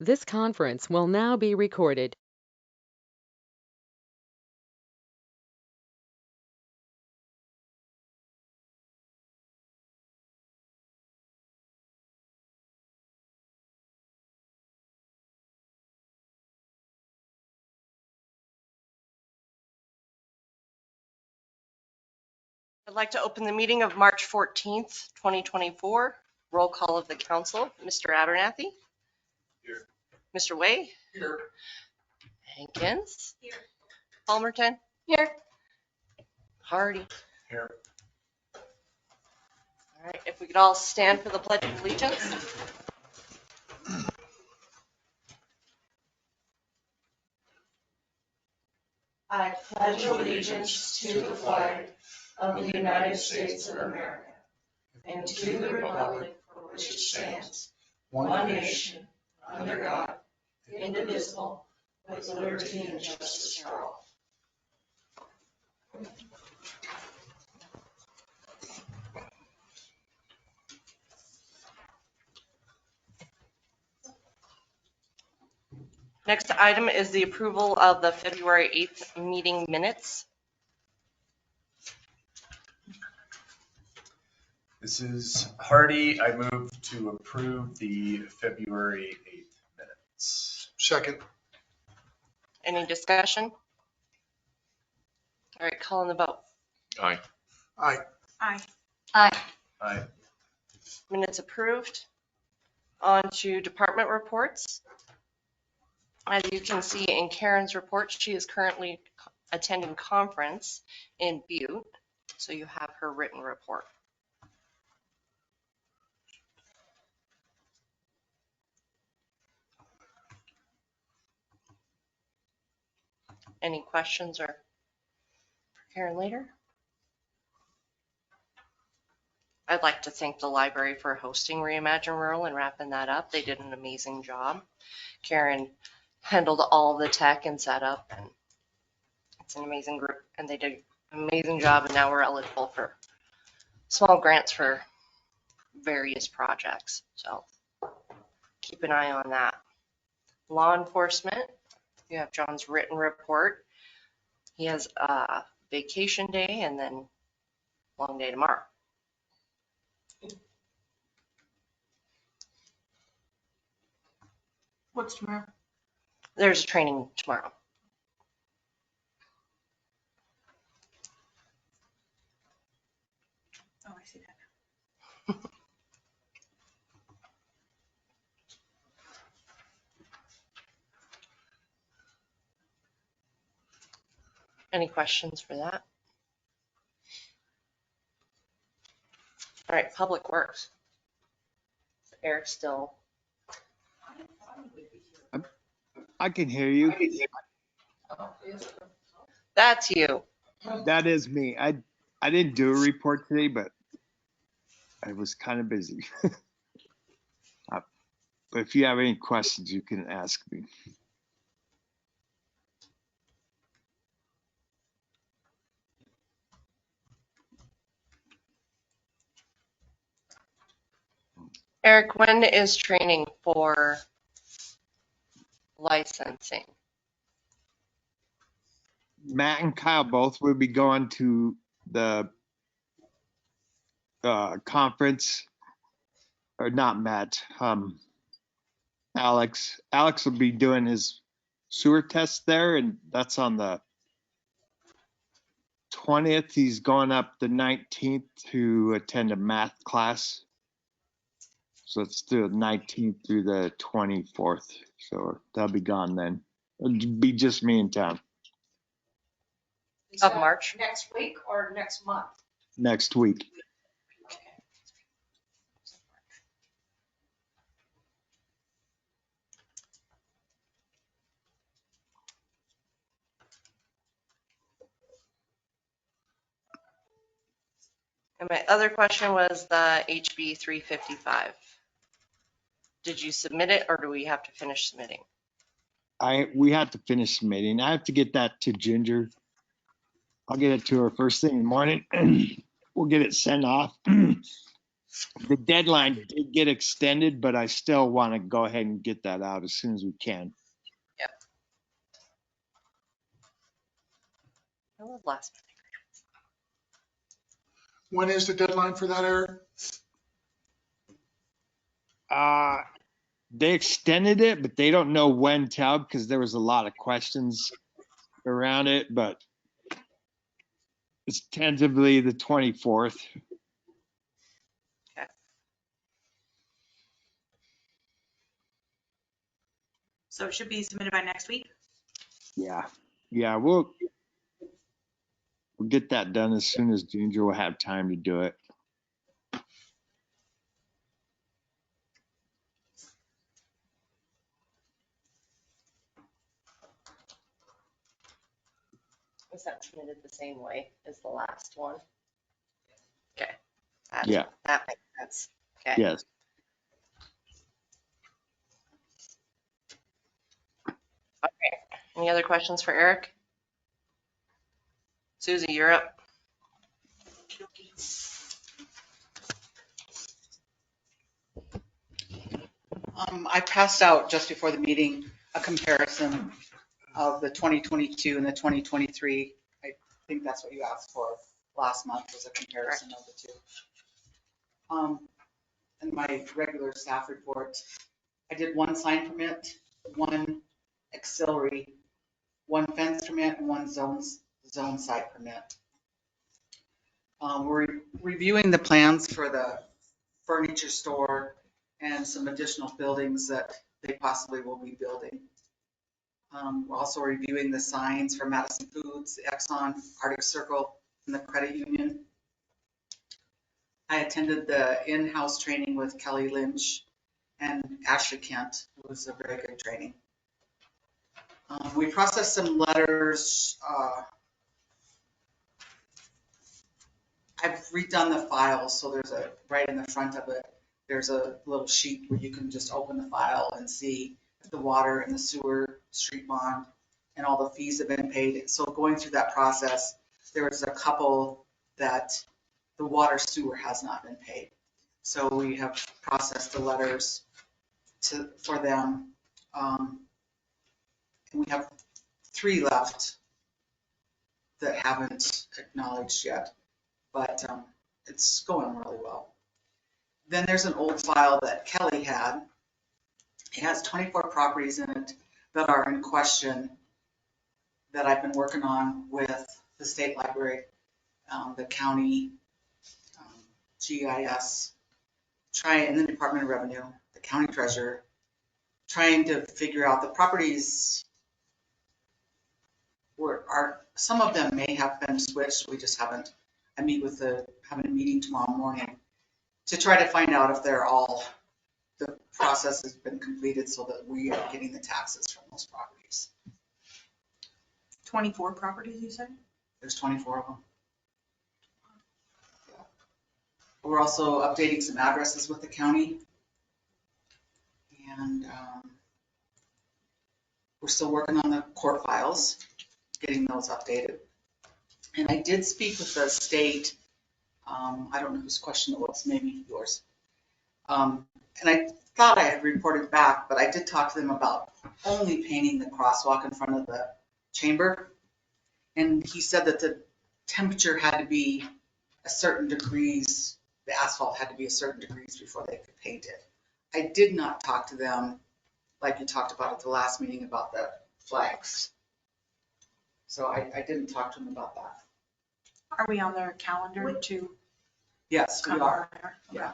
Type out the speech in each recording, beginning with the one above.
This conference will now be recorded. I'd like to open the meeting of March 14th, 2024. Roll call of the council. Mr. Abernathy? Here. Mr. Way? Here. Hankins? Here. Palmerton? Here. Hardy? Here. All right, if we could all stand for the Pledge of Allegiance. I pledge allegiance to the flag of the United States of America and to the republic for which it stands, one nation, under God, indivisible, with liberty and justice for all. Next item is the approval of the February 8th meeting minutes. This is Hardy. I move to approve the February 8th minutes. Second. Any discussion? All right, calling the vote. Aye. Aye. Aye. Aye. Aye. Minutes approved. On to department reports. As you can see in Karen's report, she is currently attending conference in Butte, so you have her written report. Any questions or for Karen later? I'd like to thank the library for hosting Reimagine Rural and wrapping that up. They did an amazing job. Karen handled all the tech and setup, and it's an amazing group, and they did an amazing job, and now we're eligible for small grants for various projects. So keep an eye on that. Law enforcement, you have John's written report. He has a vacation day and then long day tomorrow. What's tomorrow? There's a training tomorrow. Oh, I see that. Any questions for that? All right, Public Works. Eric's still. I can hear you. That's you. That is me. I didn't do a report today, but I was kind of busy. But if you have any questions, you can ask me. Eric, when is training for licensing? Matt and Kyle both will be going to the conference, or not Matt, Alex. Alex will be doing his sewer test there, and that's on the 20th. He's going up the 19th to attend a math class. So it's the 19th through the 24th. So they'll be gone then. It'll be just me in town Is Of that March? Next week or next month? next week. And my other question was the HB 355. Did you submit it or do we have to finish submitting? We have to finish submitting. I have to get that to Ginger. I'll get it to her first thing in the morning. We'll get it sent off. The deadline did get extended, but I still want to go ahead and get that out as soon as we can. I love last minute. When is the deadline for that, Eric? They extended it, but they don't know when to, because there was a lot of questions around it, but it's tentatively the 24th. So it should be submitted by next week? Yeah. Yeah, we'll get that done as soon as Ginger will have time to do it. Was that submitted the same way as the last one? Okay. Yeah. That makes sense. Okay. Yes. Okay. Any other questions for Eric? Susie, you're up. I passed out just before the meeting a comparison of the 2022 and the 2023. I think that's what you asked for last month, was a comparison of the two. And my regular staff report, I did one sign permit, one auxiliary, one fence permit, and one zone site permit. We're reviewing the plans for the furniture store and some additional buildings that they possibly will be building. We're also reviewing the signs for Madison Foods, Exxon, Arctic Circle, and the credit union. I attended the in-house training with Kelly Lynch and Ashley Kent. It was a very good training. We processed some letters. I've redone the file, so there's a, right in the front of it, there's a little sheet where you can just open the file and see if the water and the sewer, street bond, and all the fees have been paid. So going through that process, there was a couple that the water sewer has not been paid. So we have processed the letters for them. And we have 3 left that haven't acknowledged yet, but it's going really well. Then there's an old file that Kelly had. It has 24 properties in it that are in question that I've been working on with the state library, the county, GIS, and the Department of Revenue, the county treasurer, trying to figure out the properties some of them may have been switched. We just haven't. I meet with having a meeting tomorrow morning to try to find out if the process has been completed so that we are getting the taxes from those properties. 24 properties, you said? There's 24 of them. Yeah. We're also updating some addresses with the county. And we're still working on the court files, getting those updated. And I did speak with the state. I don't know whose question it was, maybe yours. And I thought I had reported back, but I did talk to them about only painting the crosswalk in front of the chamber. And he said that the temperature had to be a certain degrees, the asphalt had to be a certain degrees before they could paint it. I did not talk to them like you talked about at the last meeting about the flags. So I didn't talk to them about that. Are we on their calendar to Yes, we come are. over? Yeah.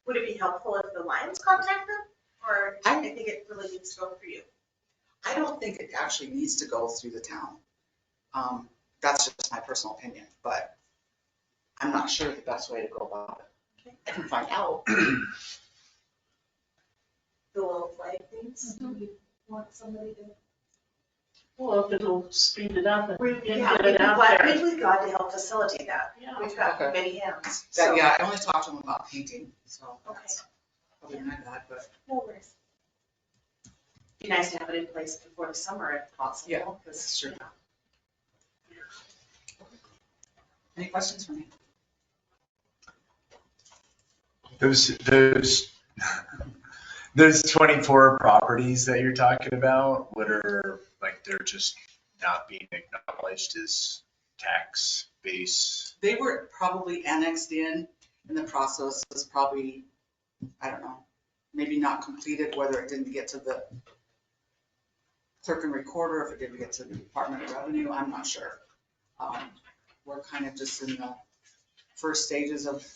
Would it be helpful if the Lions contact them? Or I think it really needs to go through you? I don't think it actually needs to go through the town. That's just my personal opinion, but I'm not sure the best way to go about it. Okay. I can find out. The little flag things, do you want somebody to? Well, if it'll speed it up and get Yeah, it out there. we've got to help facilitate that. Yeah. We've got Okay. many hands. That, yeah, I only talked to them about painting, so Okay. that's probably not bad, but No worries. Be nice to have it in place before the summer if possible. yeah, that's true. Any questions for me? Those, those 24 properties that you're talking about, what are, like, they're just not being acknowledged as tax base? They were probably annexed in, and the process was probably, I don't know, maybe not completed, whether it didn't get to the clerk and recorder, if it didn't get to the Department of Revenue, I'm not sure. We're kind of just in the first stages of,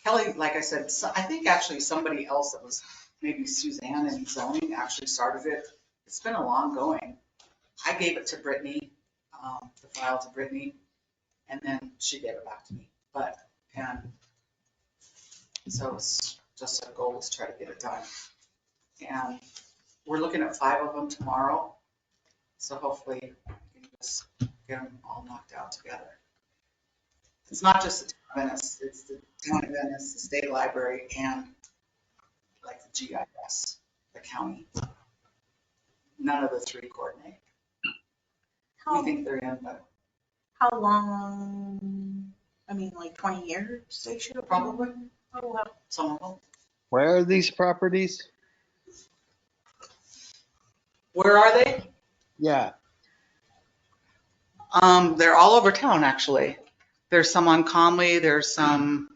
Kelly, like I said, I think actually somebody else that was, maybe Suzanne in zoning actually started it. It's been a long going. I gave it to Brittany, the file to Brittany, and then she gave it back to me. And so it's just our goal is try to get it done. And we're looking at 5 of them tomorrow. So hopefully we can just get them all knocked out together. It's not just the town of Ennis, it's the town of Ennis, the state library, and like the GIS, the county. None of the 3 coordinate. We think they're in, but How long, I mean, like 20 years they should have? probably Oh, wow. some of them. Where are these properties? Where are they? Yeah. They're all over town, actually. There's some on Conley, there's some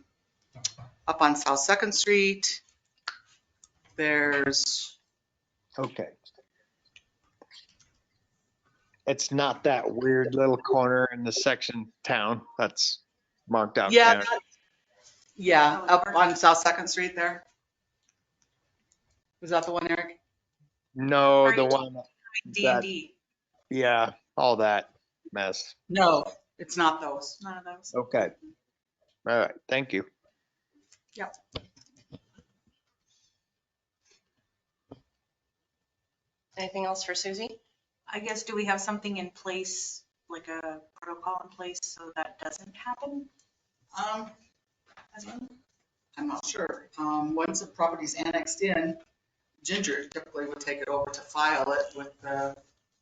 up on South Second Street. There's, Okay. It's not that weird little corner in the section town that's marked out. yeah, there. yeah, up on South Second Street there. Was that the one, Eric? No, the Right. one that, D&D, yeah, all that mess. No, it's not those. none of those. Okay. All right. Thank you. Anything else for Susie? I guess, do we have something in place, like a protocol in place so that doesn't happen? I'm not sure. Once the property's annexed in, Ginger typically would take it over to file it with the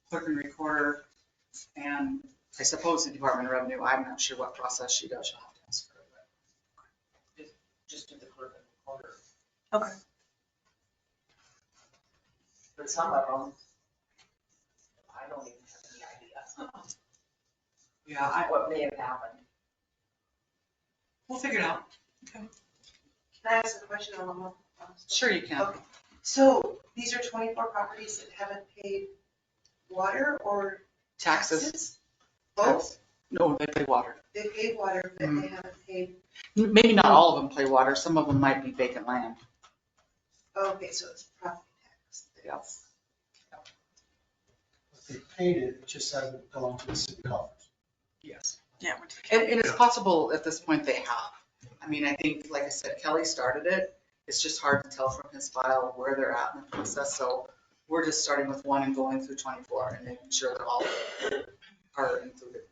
clerk and recorder, and I suppose the Department of Revenue. I'm not sure what process she does. She'll have to ask her, but just do the clerk and recorder. Okay. But some of them, I don't even have any idea. Yeah, what may have happened. We'll figure it out. Can I ask a question on the? Sure you can. Okay. So these are 24 properties that haven't paid water or Taxes. both? No, they pay water. They paid water, but they haven't paid, Maybe not all of them pay water. Some of them might be vacant land. okay, so it's property tax. Yes. They paid it, it just hasn't gone to the city coffers. Yes. Yeah. And it's possible at this point they have. I mean, I think, like I said, Kelly started it. It's just hard to tell from his file where they're at in the process. So we're just starting with 1 and going through 24 and making sure that all are included.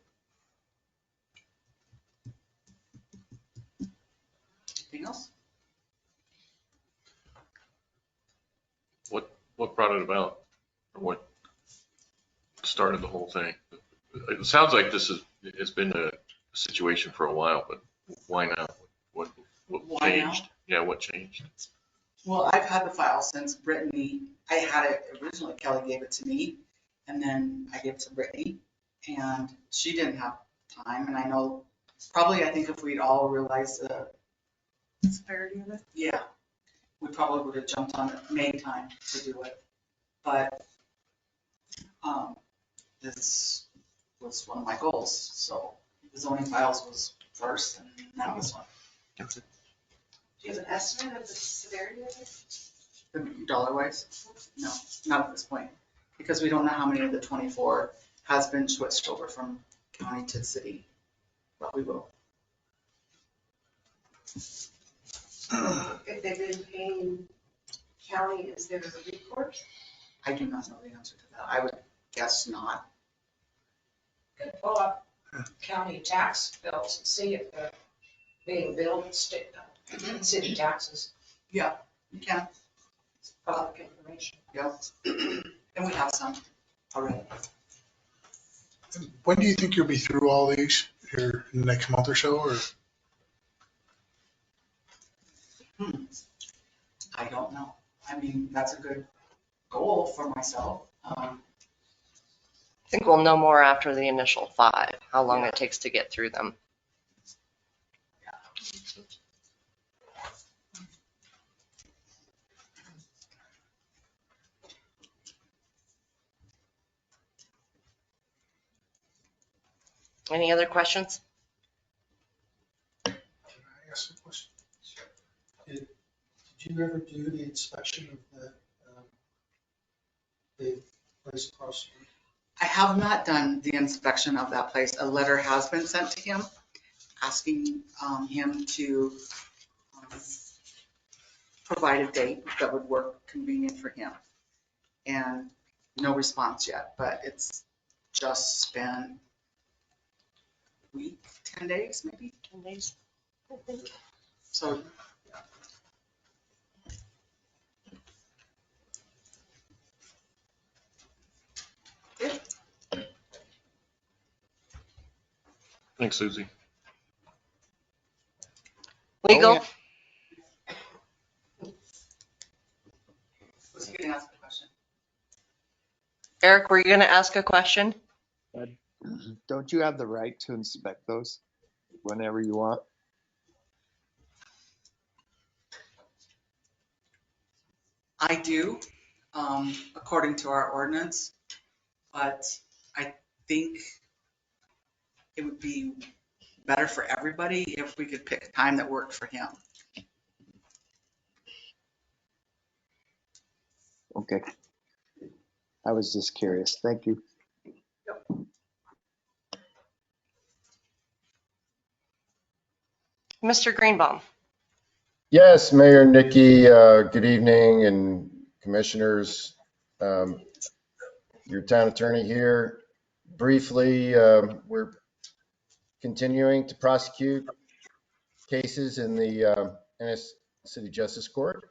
Anything else? What brought it about? Or what started the whole thing? It sounds like it's been a situation for a while, but why now? What Why now? changed? Yeah, what changed? Well, I've had the file since Brittany, I had it originally, Kelly gave it to me, and then I gave it to Brittany, and she didn't have time, and I know, probably, I think if we'd all realized the, Severity of it. yeah, we probably would have jumped on it, made time to do it, but, this was one of my goals, so the zoning files was first, and now this one. Do you have an estimate of the severity of it? The dollar wise? No, not at this point, because we don't know how many of the 24 has been switched over from county to city, but we will. If they've been paying county, is there a recourse? I do not know the answer to that. I would guess not. Could pull up county tax bills and see if they're being billed city taxes, Yeah, you can. public information. Yeah. And we have some already. When do you think you'll be through all these here in the next month or so, or? I don't know. I mean, that's a good goal for myself. I think we'll know more after the initial 5, how long it takes to get through them. Any other questions? Can I ask a question? Did you ever do the inspection of the place across the street? I have not done the inspection of that place. A letter has been sent to him asking him to provide a date that would work convenient for him. And no response yet, but it's just been a week, 10 days maybe. 10 days. So Thanks, Susie. Legal? was he gonna ask a question? Eric, were you going to ask a question? Don't you have the right to inspect those whenever you want? I do, according to our ordinance, but I think it would be better for everybody if we could pick a time that worked for him. Okay. I was just curious. Thank you. Mr. Greenbaum? Yes, Mayor Nikki, good evening, and commissioners. Your town attorney here. Briefly, we're continuing to prosecute cases in the Ennis City Justice Court.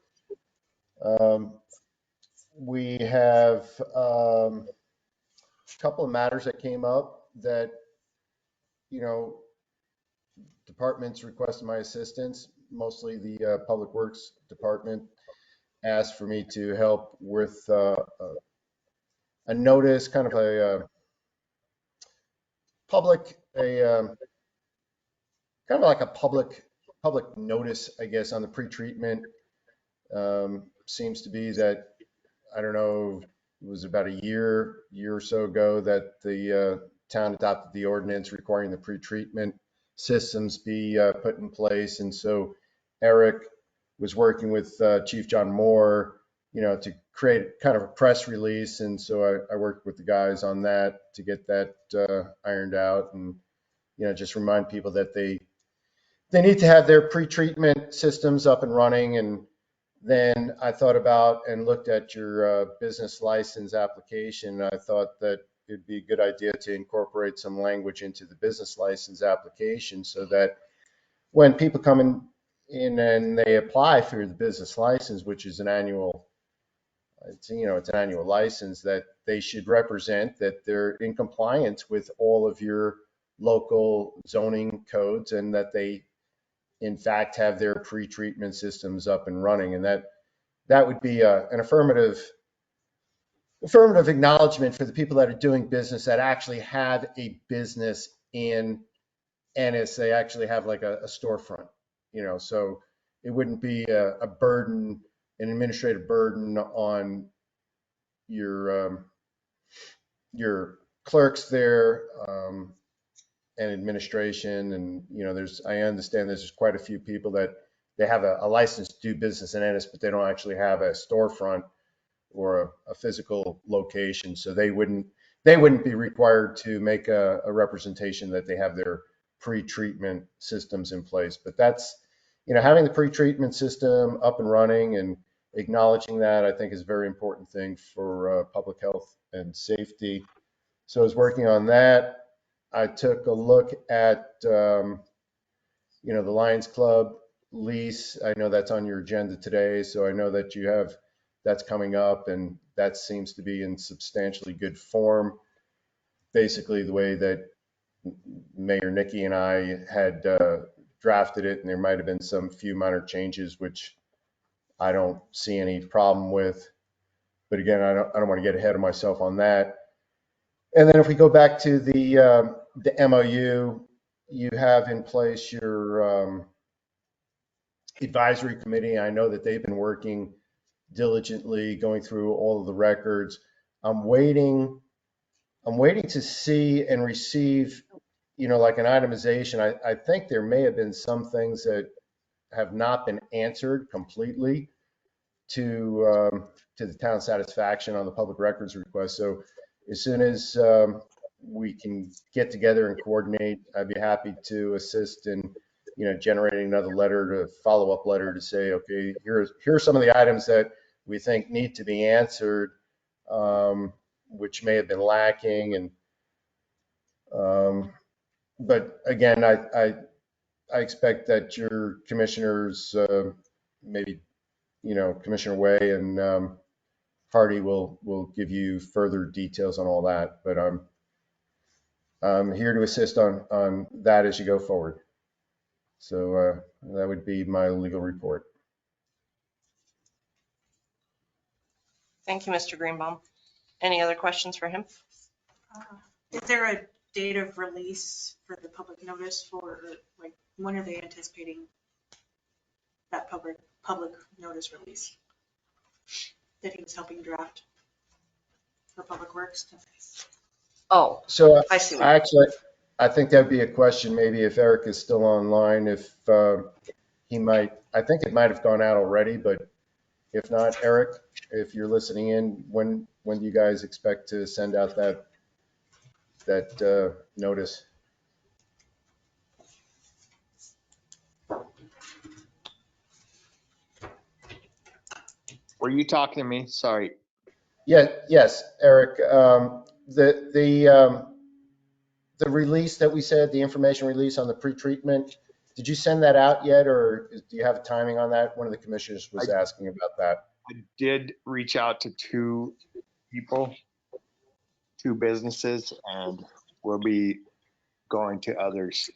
We have a couple of matters that came up that, departments requested my assistance. Mostly the Public Works Department asked for me to help with a notice, kind of a public, kind of like a public notice, I guess, on the pretreatment. Seems to be that, I don't know, it was about a year or so ago that the town adopted the ordinance requiring the pretreatment systems be put in place. And so Eric was working with Chief John Moore, to create kind of a press release. And so I worked with the guys on that to get that ironed out, and, just remind people that they need to have their pretreatment systems up and running. And then I thought about and looked at your business license application. I thought that it'd be a good idea to incorporate some language into the business license application so that when people come in and they apply for the business license, which is an annual, it's an annual license, that they should represent that they're in compliance with all of your local zoning codes, and that they in fact have their pre-treatment systems up and running. And that would be an affirmative acknowledgement for the people that are doing business, that actually have a business in Ennis. They actually have like a storefront, so it wouldn't be a burden, an administrative burden on your clerks there, and administration. And, I understand there's quite a few people that they have a license to do business in Ennis, but they don't actually have a storefront or a physical location. So they wouldn't be required to make a representation that they have their pre-treatment systems in place. But that's, having the pre-treatment system up and running and acknowledging that, I think, is a very important thing for public health and safety. So I was working on that. I took a look at, the Lions Club lease. I know that's on your agenda today, so I know that that's coming up, and that seems to be in substantially good form. Basically, the way that Mayor Nikki and I had drafted it, and there might have been some few minor changes, which I don't see any problem with. But again, I don't want to get ahead of myself on that. And then if we go back to the MOU, you have in place your advisory committee. I know that they've been working diligently, going through all of the records. I'm waiting to see and receive, like an itemization. I think there may have been some things that have not been answered completely to the town's satisfaction on the public records request. So as soon as we can get together and coordinate, I'd be happy to assist in, generating another letter, to follow-up letter to say, okay, here are some of the items that we think need to be answered, which may have been lacking. And but again, I expect that your commissioners, maybe, Commissioner Way and Hardy will give you further details on all that. But I'm here to assist on that as you go forward. So that would be my legal report. Thank you, Mr. Greenbaum. Any other questions for him? Is there a date of release for the public notice for, like, when are they anticipating that public notice release that he was helping draft for Public Works? Oh, So I see. I think that'd be a question, maybe if Eric is still online, if he might, I think it might have gone out already, but if not, Eric, if you're listening in, when do you guys expect to send out that notice? Were you talking to me? Sorry. Yeah, yes, Eric. The release that we said, the information release on the pretreatment, did you send that out yet, or do you have a timing on that? One of the commissioners was asking about that. I did reach out to two businesses, and we'll be going to others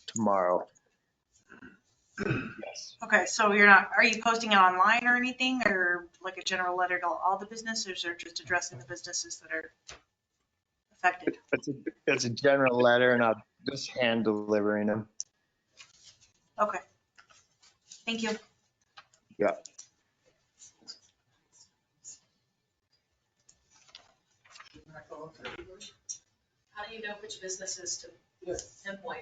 tomorrow. Yes. Okay, so are you posting it online or anything, or like a general letter to all the businesses, or just addressing the businesses that are affected? It's a general letter, and I'll just hand delivering them. Okay. Thank you. Yeah. How do you know which businesses to pinpoint?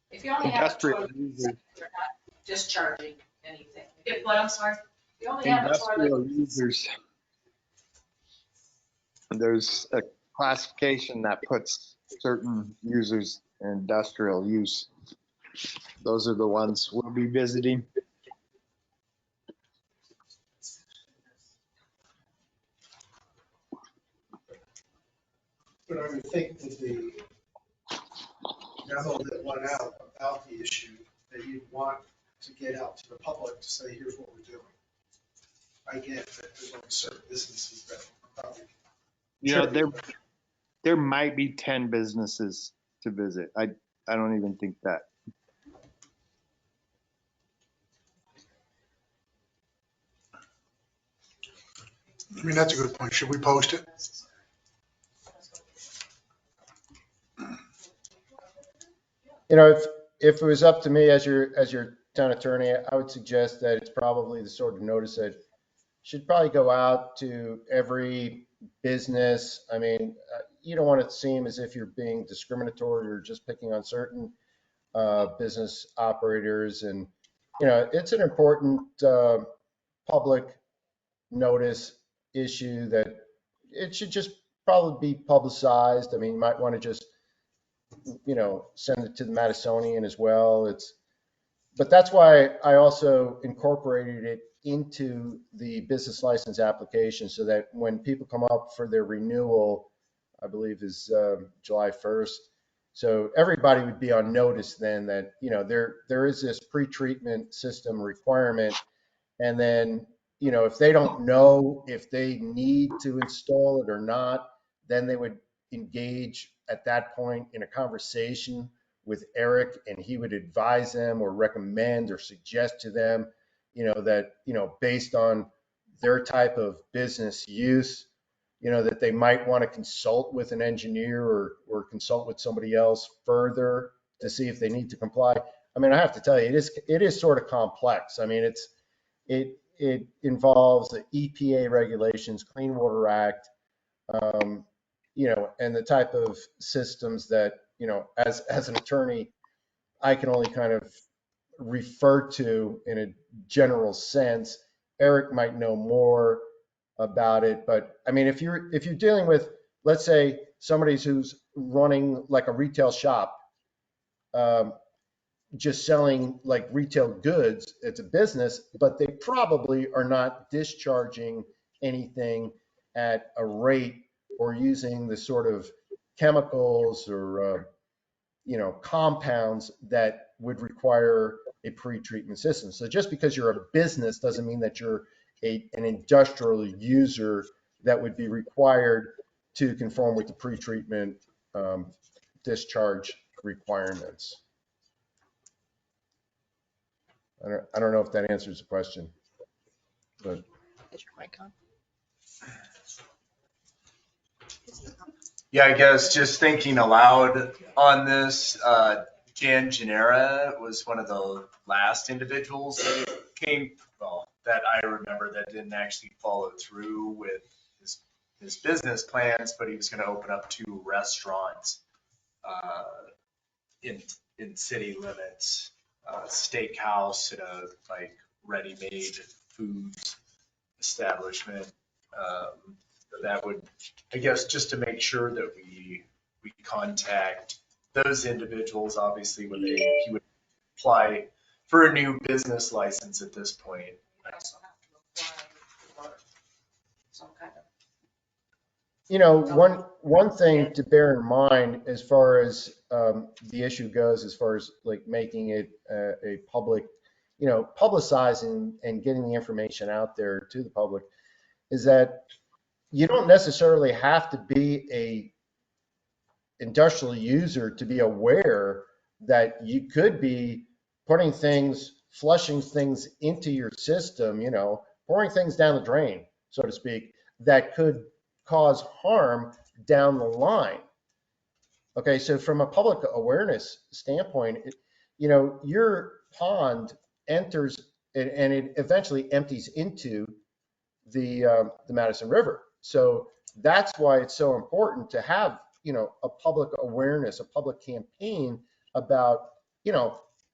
If you only have Industrial toilets, users. you're not discharging anything. If what, I'm sorry? If you only have a Industrial toilet. users. There's a classification that puts certain users in industrial use. Those are the ones we'll be visiting. But I would think that the memo that went out about the issue, that you'd want to get out to the public to say, here's what we're doing. I get that there's only certain businesses that are probably. There might be 10 businesses to visit. I don't even think that. I mean, that's a good point. Should we post it? If it was up to me as your town attorney, I would suggest that it's probably the sort of notice that should probably go out to every business. I mean, you don't want it to seem as if you're being discriminatory or just picking on certain business operators. And, it's an important public notice issue that it should just probably be publicized. I mean, you might want to just, send it to the Madisonian as well. But that's why I also incorporated it into the business license application, so that when people come up for their renewal, I believe is July 1st. So everybody would be on notice then that, there is this pre-treatment system requirement. And then, if they don't know if they need to install it or not, then they would engage at that point in a conversation with Eric, and he would advise them or recommend or suggest to them, that, based on their type of business use, that they might want to consult with an engineer or consult with somebody else further to see if they need to comply. I mean, I have to tell you, it is sort of complex. I mean, it involves the EPA regulations, Clean Water Act, and the type of systems that, as an attorney, I can only kind of refer to in a general sense. Eric might know more about it, but I mean, if you're dealing with, let's say, somebody who's running like a retail shop, just selling like retail goods, it's a business, but they probably are not discharging anything at a rate or using the sort of chemicals or compounds that would require a pre-treatment system. So just because you're a business doesn't mean that you're an industrial user that would be required to conform with the pre-treatment discharge requirements. I don't know if that answers the question, but. Is your mic on? Yeah, I guess just thinking aloud on this, Jan Genera was one of the last individuals that that I remember that didn't actually follow through with his business plans, but he was going to open up 2 restaurants in city limits, steakhouse and a like ready-made foods establishment. That would, I guess, just to make sure that we contact those individuals, obviously, when he would apply for a new business license at this point. We also have to apply for some kind of. One thing to bear in mind as far as the issue goes, as far as like making it a public, publicizing and getting the information out there to the public, is that you don't necessarily have to be a industrial user to be aware that you could be putting things, flushing things into your system, pouring things down the drain, so to speak, that could cause harm down the line. Okay, so from a public awareness standpoint, your pond enters and it eventually empties into the Madison River. So that's why it's so important to have, a public awareness, a public campaign about,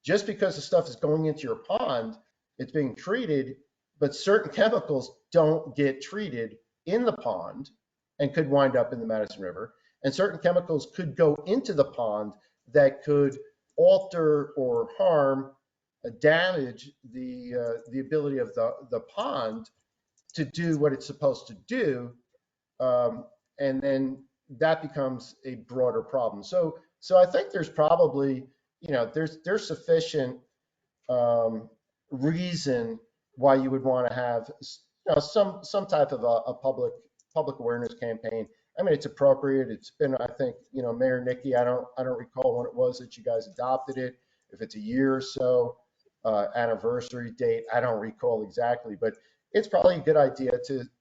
just because the stuff is going into your pond, it's being treated, but certain chemicals don't get treated in the pond and could wind up in the Madison River. And certain chemicals could go into the pond that could alter or harm, damage the ability of the pond to do what it's supposed to do, and then that becomes a broader problem. So I think there's probably, there's sufficient reason why you would want to have, some type of a public awareness campaign. I mean, it's appropriate. It's been, I think, Mayor Nikki, I don't recall when it was that you guys adopted it. If it's a year or so, anniversary date, I don't recall exactly, but it's probably a good idea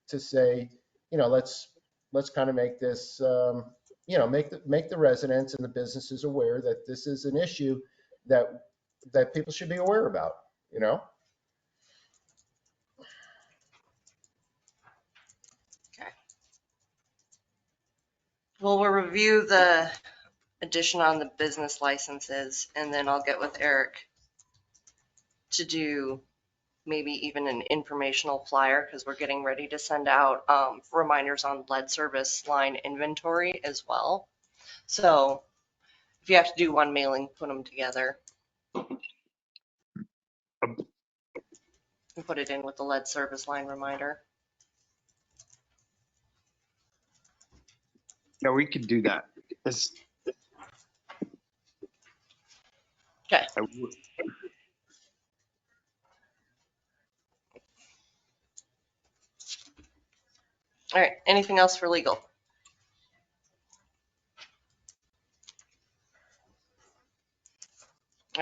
to say, let's kind of make this, make the residents and the businesses aware that this is an issue that people should be aware about, Okay. Well, we'll review the addition on the business licenses, and then I'll get with Eric to do maybe even an informational flyer, because we're getting ready to send out reminders on lead service line inventory as well. So if you have to do one mailing, put them together and put it in with the lead service line reminder. Yeah, we could do that. Okay. All right. Anything else for legal?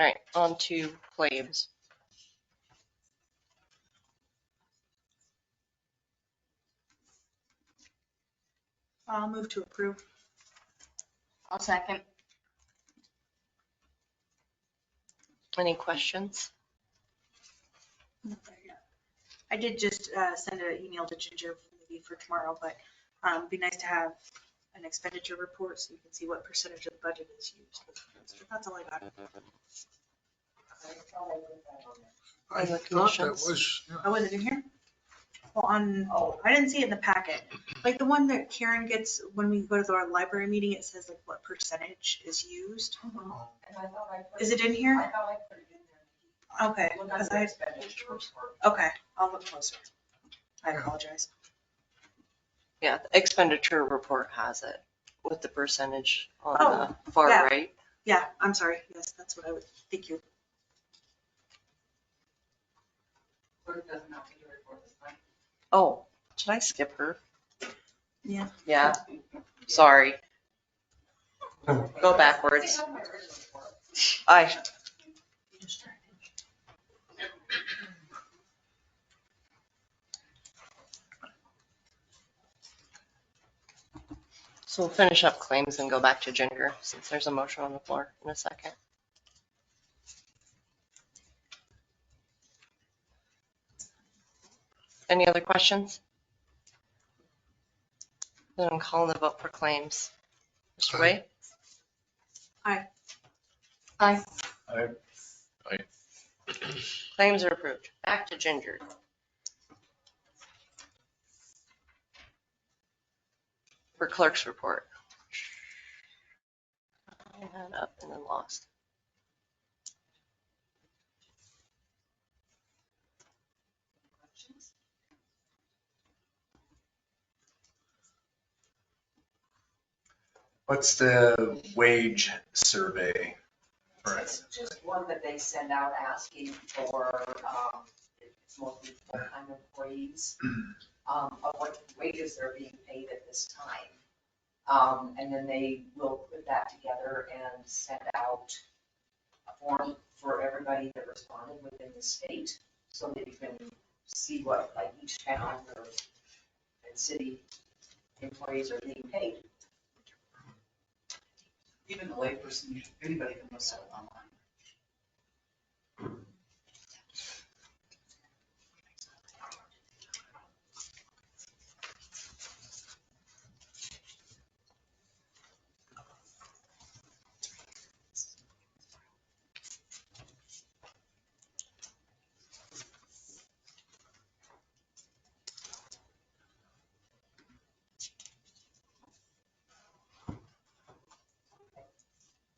All right, on to claims. I'll move to approve. I'll second. Any questions? I did just send an email to Ginger maybe for tomorrow, but it'd be nice to have an expenditure report so you can see what percentage of the budget is used. That's all I got. I And the thought that commissions. was, yeah. Oh, was it in here? Well, I didn't see it in the packet. Like the one that Karen gets when we go to our library meeting, it says like what percentage is used. And I thought I put Is it in here? I thought I put it in there. Okay, Look because under expenditures. okay, I'll look closer. I apologize. Yeah, the expenditure report has it with the percentage on Oh, the far yeah. right. Yeah, I'm sorry. Yes, that's what I would, thank you. Clerk doesn't have to do a report this time. Oh, did I skip her? Yeah. Yeah, sorry. Go backwards. I, so we'll finish up claims and go back to Ginger since there's a motion on the floor in a second. Any other questions? Then I'm calling the vote for claims. Mr. Wade? Aye. Aye. I, Claims are approved. Back to Ginger. For clerk's report. I had up and then lost. what's the wage survey? It's just one that they send out asking for, it's mostly full-time employees, of what wages they're being paid at this time. And then they will put that together and send out a form for everybody that responded within the state, so that you can see what, like, each town or and city employees are being paid. Even the layperson, anybody can look at it online.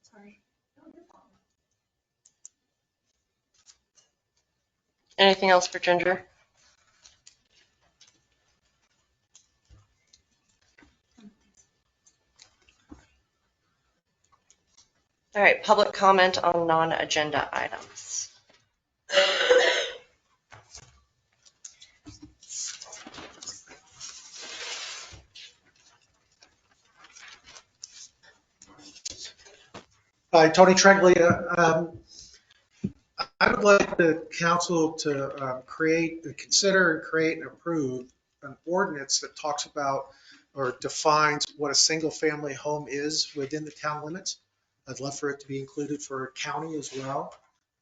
Sorry. Anything else for Ginger? All right, public comment on non-agenda items. Hi, Tony Treglia. I would like the council to consider and create and approve an ordinance that talks about or defines what a single-family home is within the town limits. I'd love for it to be included for county as well.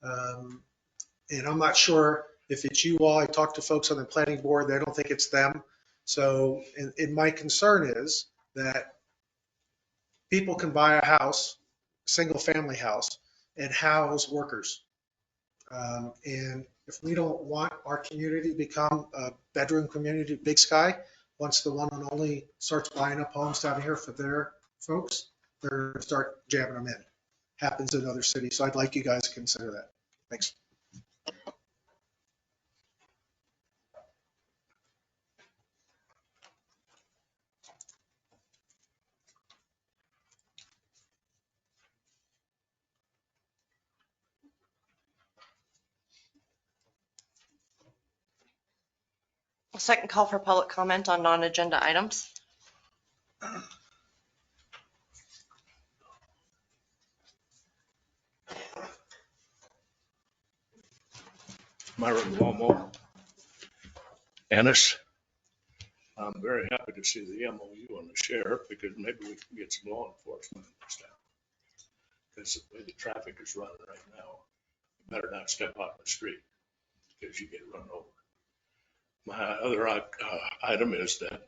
And I'm not sure if it's you all. I talked to folks on the planning board. They don't think it's them. So, and my concern is that people can buy a house, single-family house, and house workers. And if we don't want our community to become a bedroom community, Big Sky, once the one and only starts buying up homes down here for their folks, they're going to start jamming them in. Happens in other cities. So I'd like you guys to consider that. Thanks. Second call for public comment on non-agenda items. Myron Lomo, Ennis. I'm very happy to see the MOU on the sheriff because maybe we can get some law enforcement in this town. Because the way the traffic is running right now, you better not step out in the street because you get run over. My other item is that,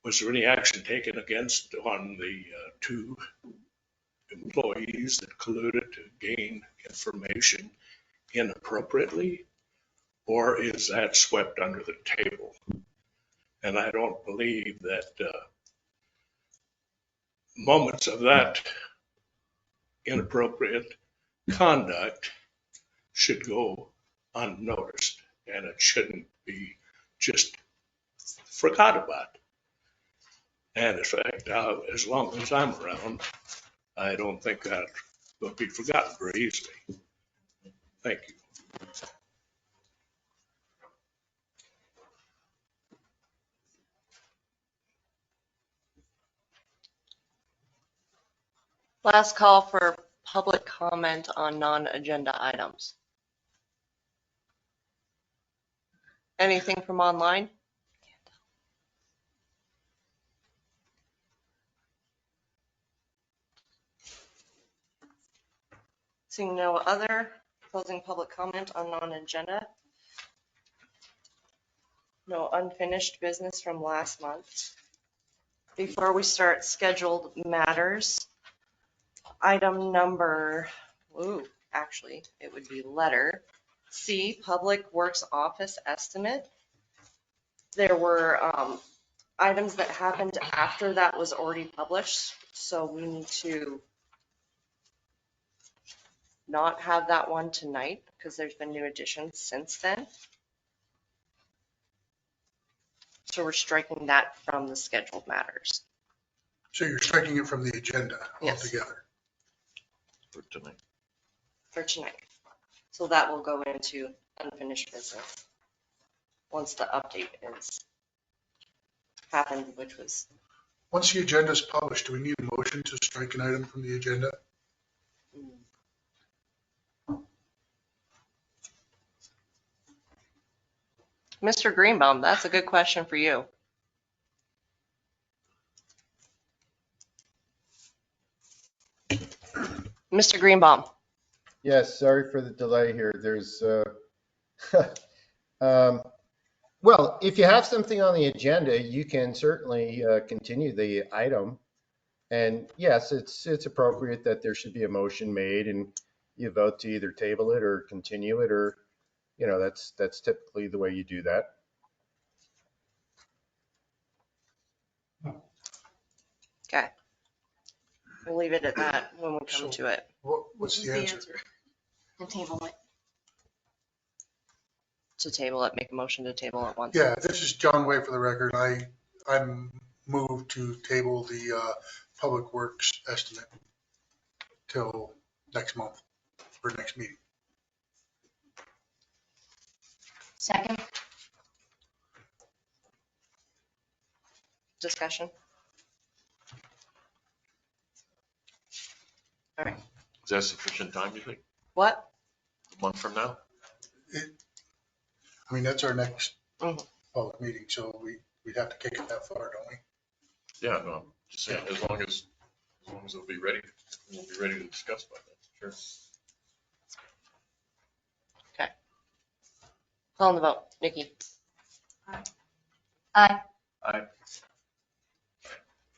was there any action taken against on the two employees that colluded to gain information inappropriately? Or is that swept under the table? And I don't believe that moments of that inappropriate conduct should go unnoticed, and it shouldn't be just forgot about. And in fact, as long as I'm around, I don't think that will be forgotten very easily. Thank you. Last call for public comment on non-agenda items. Anything from online? Seeing no other, closing public comment on non-agenda. No unfinished business from last month. Before we start scheduled matters, item number, actually, it would be letter C, Public Works Office Estimate. There were items that happened after that was already published, so we need to not have that one tonight because there's been new additions since then. So we're striking that from the scheduled matters. So you're striking it from the agenda Yes. altogether? For tonight. For tonight. So that will go into unfinished business once the update is happened, which was. Once the agenda is published, do we need a motion to strike an item from the agenda? Mr. Greenbaum, that's a good question for you. Mr. Greenbaum. Yes, sorry for the delay here. There's, well, if you have something on the agenda, you can certainly continue the item. And yes, it's appropriate that there should be a motion made and you vote to either table it or continue it, or, you know, that's typically the way you do that. Okay. We'll leave it at that when we come to it. What's the answer? To table it. To table it, make a motion to table it once. Yeah, this is John Way for the record. I'm moved to table the Public Works estimate till next month or next meeting. Second. Discussion. All right. Is that sufficient time, you think? What? A month from now? I mean, that's our next public meeting, so we'd have to kick it that far, don't we? Yeah, no, I'm just saying, as long as it'll be ready, we'll be ready to discuss by then, sure. Okay. Call on the vote. Nikki. Aye. Aye. Aye.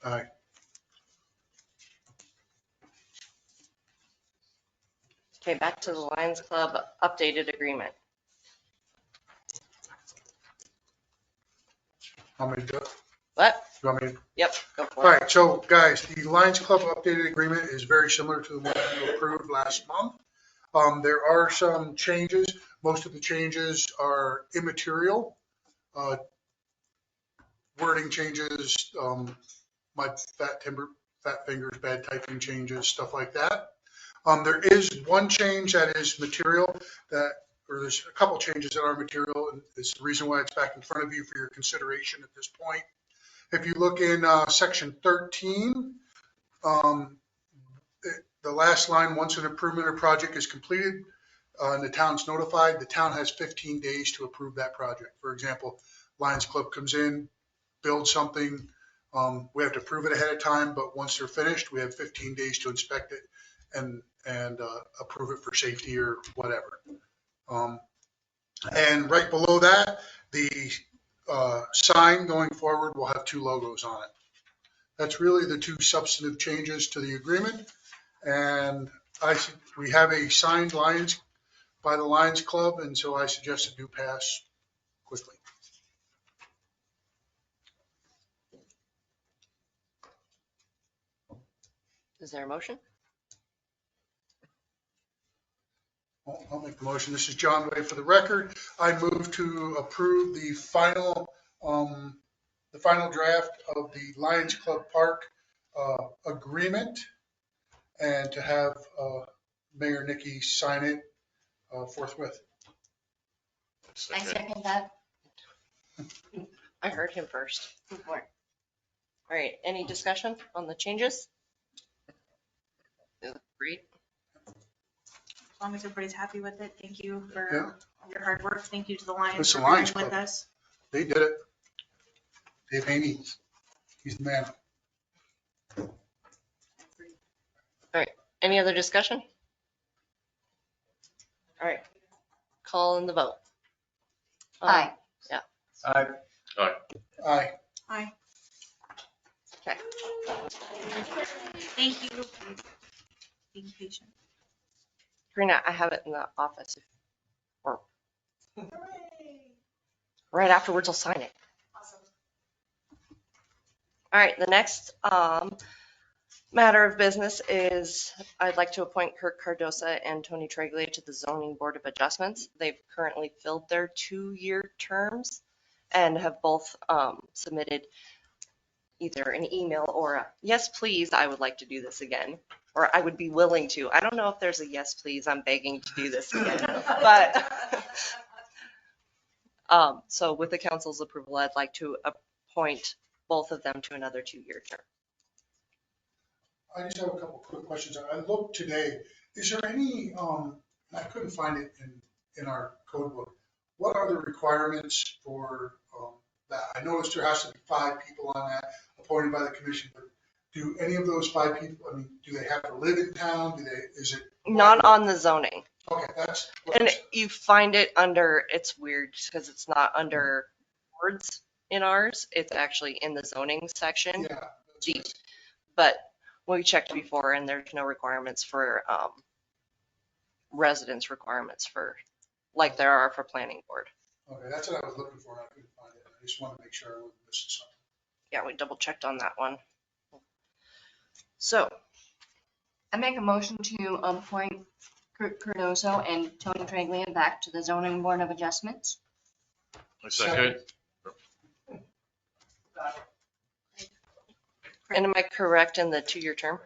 Aye. Okay, back to the Lions Club updated agreement. Want me to do it? What? You want me to? Yep, go for it. All right, so guys, the Lions Club updated agreement is very similar to the one you approved last month. There are some changes. Most of the changes are immaterial. Wording changes, my fat fingers, bad typing changes, stuff like that. There is one change that is material or there's a couple changes that are material, and it's the reason why it's back in front of you for your consideration at this point. If you look in section 13, the last line, once an improvement or project is completed, and the town's notified, the town has 15 days to approve that project. For example, Lions Club comes in, builds something, we have to approve it ahead of time, but once they're finished, we have 15 days to inspect it and approve it for safety or whatever. And right below that, the sign going forward will have 2 logos on it. That's really the 2 substantive changes to the agreement. And we have a signed Lions by the Lions Club, and so I suggest it do pass quickly. Is there a motion? I'll make the motion. This is John Way for the record. I move to approve the final draft of the Lions Club Park agreement and to have Mayor Nicky sign it forthwith. I second that. I heard him first. All right, any discussion on the changes? Great. As long as everybody's happy with it, thank you for your hard work. Thank you to the Lions It's for the Lions being with Club. us. They did it. Dave Haney, he's the man. Any other discussion? All right, call in the vote. Aye. Yeah. Aye. Aye. Aye. Okay. Thank you for being patient. Karina, I have it in the office. Or right afterwards, I'll sign it. All right, the next matter of business is I'd like to appoint Kirk Cardosa and Tony Treglia to the Zoning Board of Adjustments. They've currently filled their 2-year terms and have both submitted either an email or a, yes, please, I would like to do this again, or I would be willing to. I don't know if there's a yes, please, I'm begging to do this again. But so with the council's approval, I'd like to appoint both of them to another 2-year term. I just have a couple quick questions. I looked today. Is there any, I couldn't find it in our code book. What are the requirements for that? I noticed there has to be 5 people on that appointed by the commission, but do any of those 5 people, I mean, do they have to live in town? Is it? Not on the zoning. Okay, that's. And you find it under, it's weird because it's not under words in ours. It's actually in the zoning section. Yeah. Deep. But we checked before and there's no requirements for residence requirements for, like there are for planning board. Okay, that's what I was looking for. And I couldn't find it. I just want to make sure I wasn't missing something. Yeah, we double checked on that one. So I make a motion to appoint Kurt Cardoso and Tony Treglia back to the Zoning Board of Adjustments. I second. and am I correct in the 2-year term?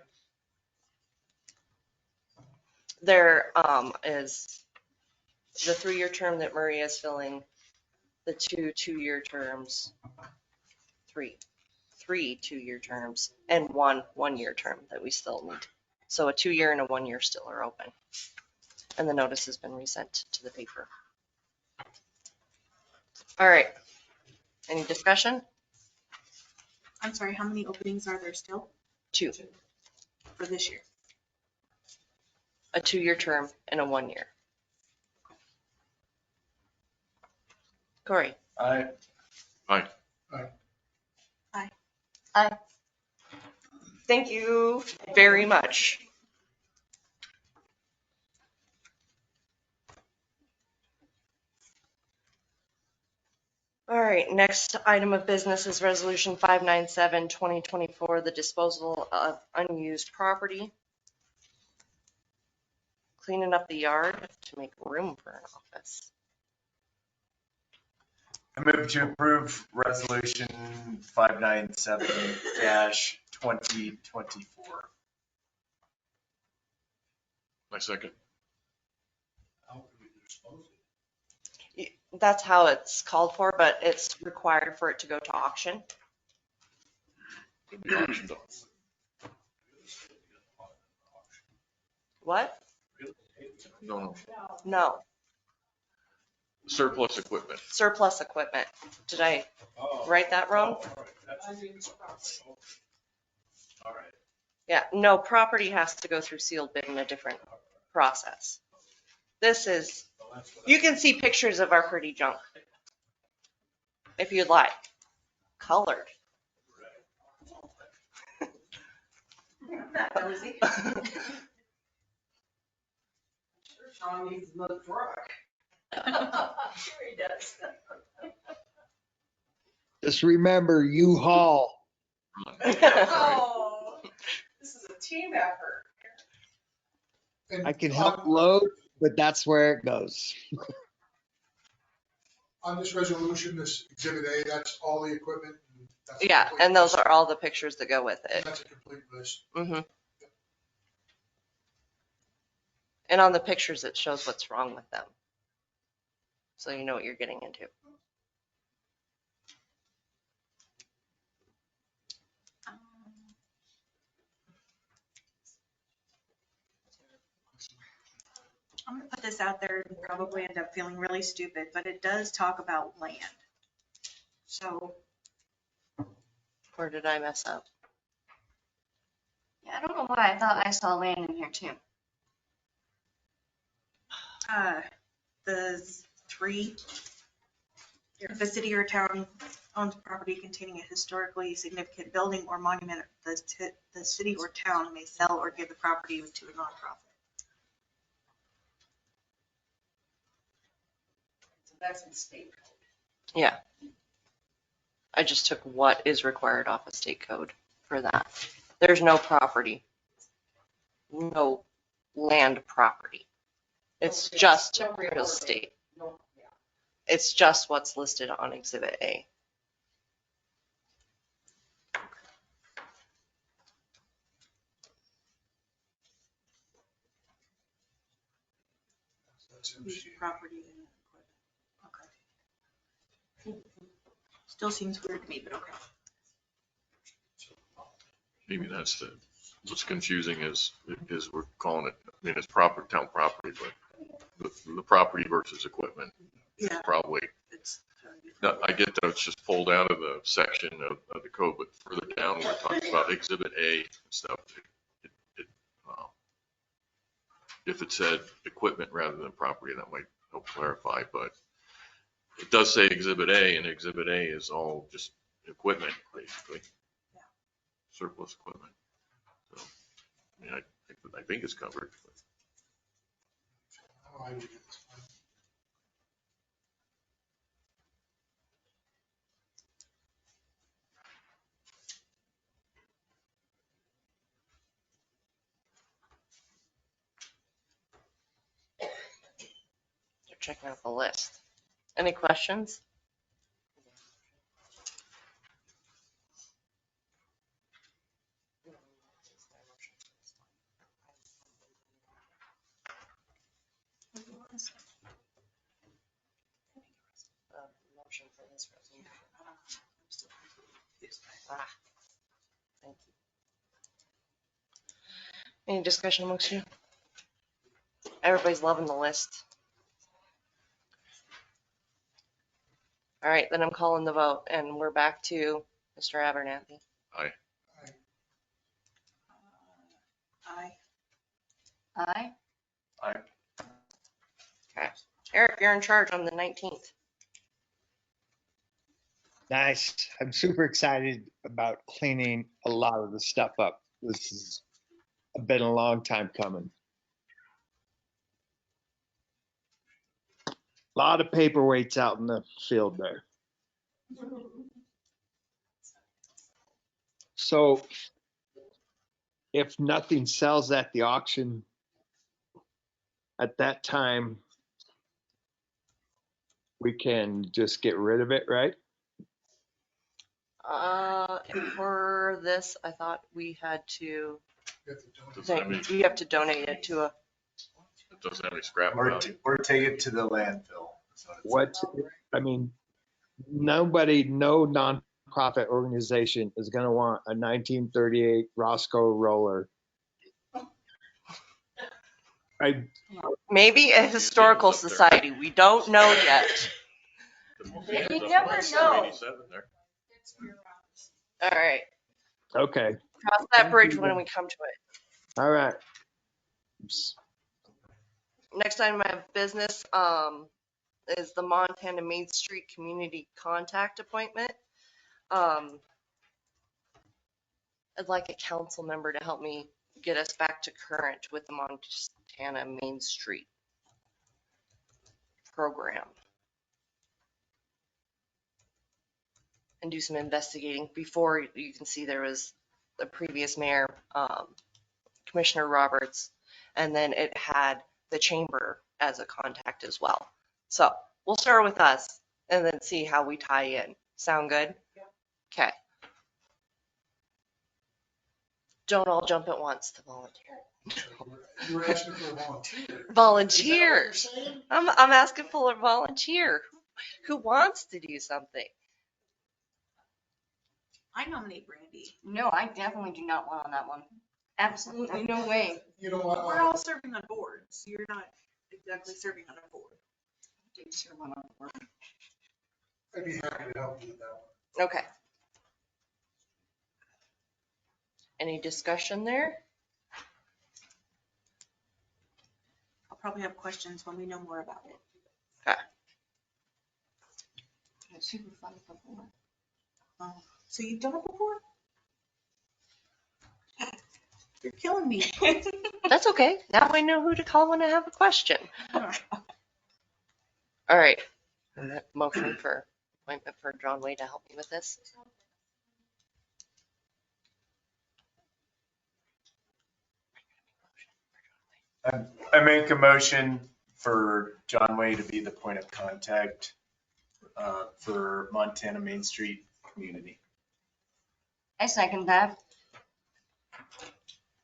There is the 3-year term that Maria is filling, the 2-2-year terms, 3 2-year terms, and 1 1-year term that we still need. So a 2-year and a 1-year still are open. And the notice has been resent to the paper. All right. Any discussion? I'm sorry, how many openings are there still 2. for this year? A 2-year term and a 1-year. Corey? Aye. Aye. Aye. Aye. Aye. Thank you very much. All right, next item of business is Resolution 597, 2024, the disposal of unused property. Cleaning up the yard to make room for an office. I move to approve resolution 597-2024. I second. That's how it's called for, but it's required for it to go to auction. Be auctioned off. What? No, No, surplus equipment. surplus equipment. Did I write that wrong? All right. Yeah, no, property has to go through sealed bid in a different process. This is, you can see pictures of our pretty junk if you'd like, colored. That nosy. Sure, Sean needs another truck. Sure he does. Just remember, U-Haul. Oh, this is a team effort. And I can help load, but that's where it goes. On this resolution, this exhibit A, that's all the equipment. And that's a Yeah, complete and those list. are all the pictures that go with it. That's a complete list. Hmm. And on the pictures, it shows what's wrong with them. So you know what you're getting into. I'm gonna put this out there and probably end up feeling really stupid, but it does talk about land. So, Where did I mess up? Yeah, I don't know why I thought I saw land in here too. the three, if a city or town owns property containing a historically significant building or monument, the city or town may sell or give the property to a nonprofit. So that's in state code. Yeah. I just took what is required off of state code for that. There's no property, no land property. It's just real estate. No, yeah. It's just what's listed on Exhibit A. Use property and equipment. Okay. Still seems weird to me, but okay. Maybe that's what's confusing is we're calling it, I mean, it's proper town property, but the property versus equipment is Yeah. probably, It's, I get that it's just pulled out of the section of the code, but further down, we're talking about Exhibit A and stuff. If it said equipment rather than property, that might help clarify, but it does say Exhibit A, and Exhibit A is all just equipment, basically. Yeah. Surplus equipment. So, I mean, I think it's covered. But. Oh, I would get this one. They're checking out the list. Any questions? Motion for this resolution. Ah, thank you. Any discussion amongst you? Everybody's loving the list. All right, then I'm calling the vote, and we're back to Mr. Abernathy. Aye. Aye. Aye. Okay. Eric, you're in charge on the 19th. Nice. I'm super excited about cleaning a lot of the stuff up. This has been a long time coming. A lot of paperweights out in the field there. So if nothing sells at the auction at that time, we can just get rid of it, right? For this, I thought we had to, You have to donate. we have to donate it to a, It doesn't have any scrap Or, value. or take it to the landfill. What, I mean, no nonprofit organization is going to want a 1938 Roscoe roller. I, Maybe a historical Museum's up there. society. We don't know yet. The museum's You up never on know. 87 there. All right. okay, Cross that bridge when we come to it. all right. Next item I have business is the Montana Main Street Community Contact Appointment. I'd like a council member to help me get us back to current with the Montana Main Street program. And do some investigating. Before, you can see there was the previous mayor, Commissioner Roberts, and then it had the chamber as a contact as well. So we'll start with us and then see how we tie in. Sound good? Okay. Don't all jump at once to volunteer. You were asking for a volunteer. Volunteer. Is that what you're saying? I'm asking for a volunteer who wants to do something. I nominate Brandy. No, I definitely do not want on that one. Absolutely no way. You know what? We're all serving on boards. You're not exactly serving on a board. Do serve on a board. I'd be happy to help you with that one. Okay. Any discussion there? I'll probably have questions when we know more about it. Okay. It's super fun before. Oh, so you've done it before? You're killing me. That's okay. Now I know who to call when I have a question. All right. Motion for appointment for John Way to help me with this. I make a motion for John Way to be the point of contact for Montana Main Street community. I second that.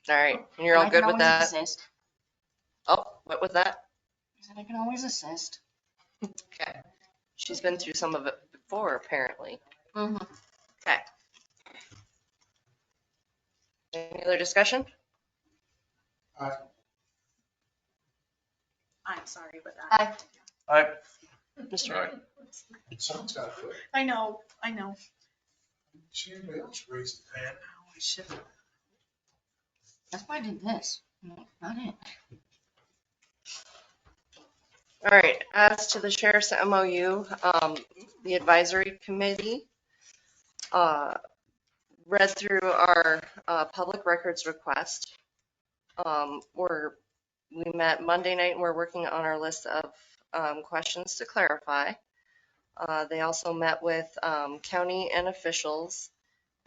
All right. And you're all good with that? Assist. Oh, what was that? I said I can always assist. Okay. She's been through some of it before, apparently. Mm-hmm. Okay. Any other discussion? I'm sorry, but Mr. Aye. Someone's got a foot. I know. See anybody else raise the hand? Oh, I should have. That's why I did this. No, not it. All right. As to the sheriff's MOU, the advisory committee read through our public records request. We met Monday night and we're working on our list of questions to clarify. They also met with county and officials.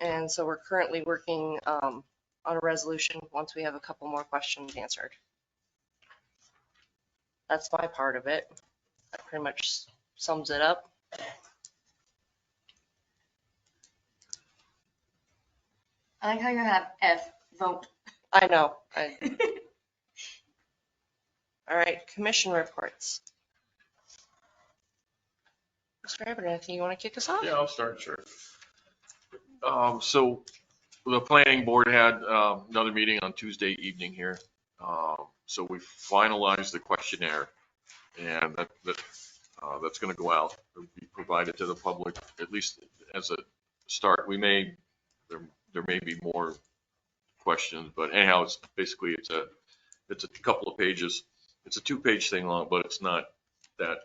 And so we're currently working on a resolution once we have a couple more questions answered. That's my part of it. That pretty much sums it up. I like how you have F, vote. I know. All right, commission reports. Mr. Abbott, anything you want to kick us off? Yeah, I'll start, sure. So the planning board had another meeting on Tuesday evening here. So we finalized the questionnaire, and that's going to go out. It'll be provided to the public, at least as a start. There may be more questions, but anyhow, it's basically it's a couple of pages. It's a 2-page thing long, but it's not that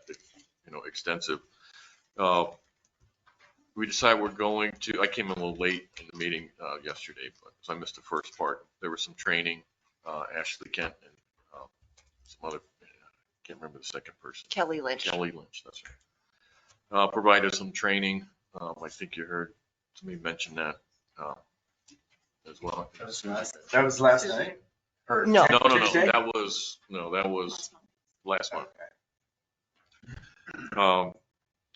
extensive. We decided we're going to. I came in a little late in the meeting yesterday, so I missed the first part. There was some training. Ashley Kent and some other. I can't remember the second person. Kelly Lynch. Kelly Lynch. That's right. Provided some training. I think you heard somebody mention that as well. That was last night? Or No. No. Tuesday? That was last month.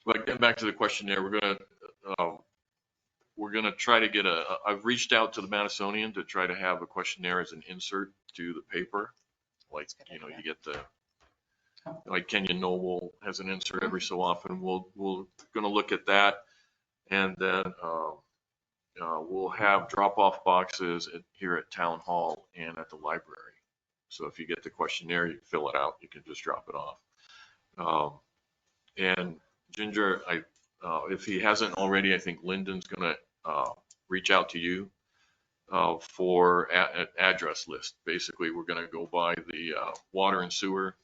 But getting back to the questionnaire, we're gonna try to get I've reached out to the Madisonian to try to have a questionnaire as an insert to the paper. Like, you get like Kenyon Noble has an insert every so often. We're gonna look at that, and then we'll have drop-off boxes here at Town Hall and at the library. So if you get the questionnaire, you fill it out, you can just drop it off. And Ginger, if he hasn't already, I think Lyndon's gonna reach out to you for an address list. Basically, we're gonna go by the water and sewer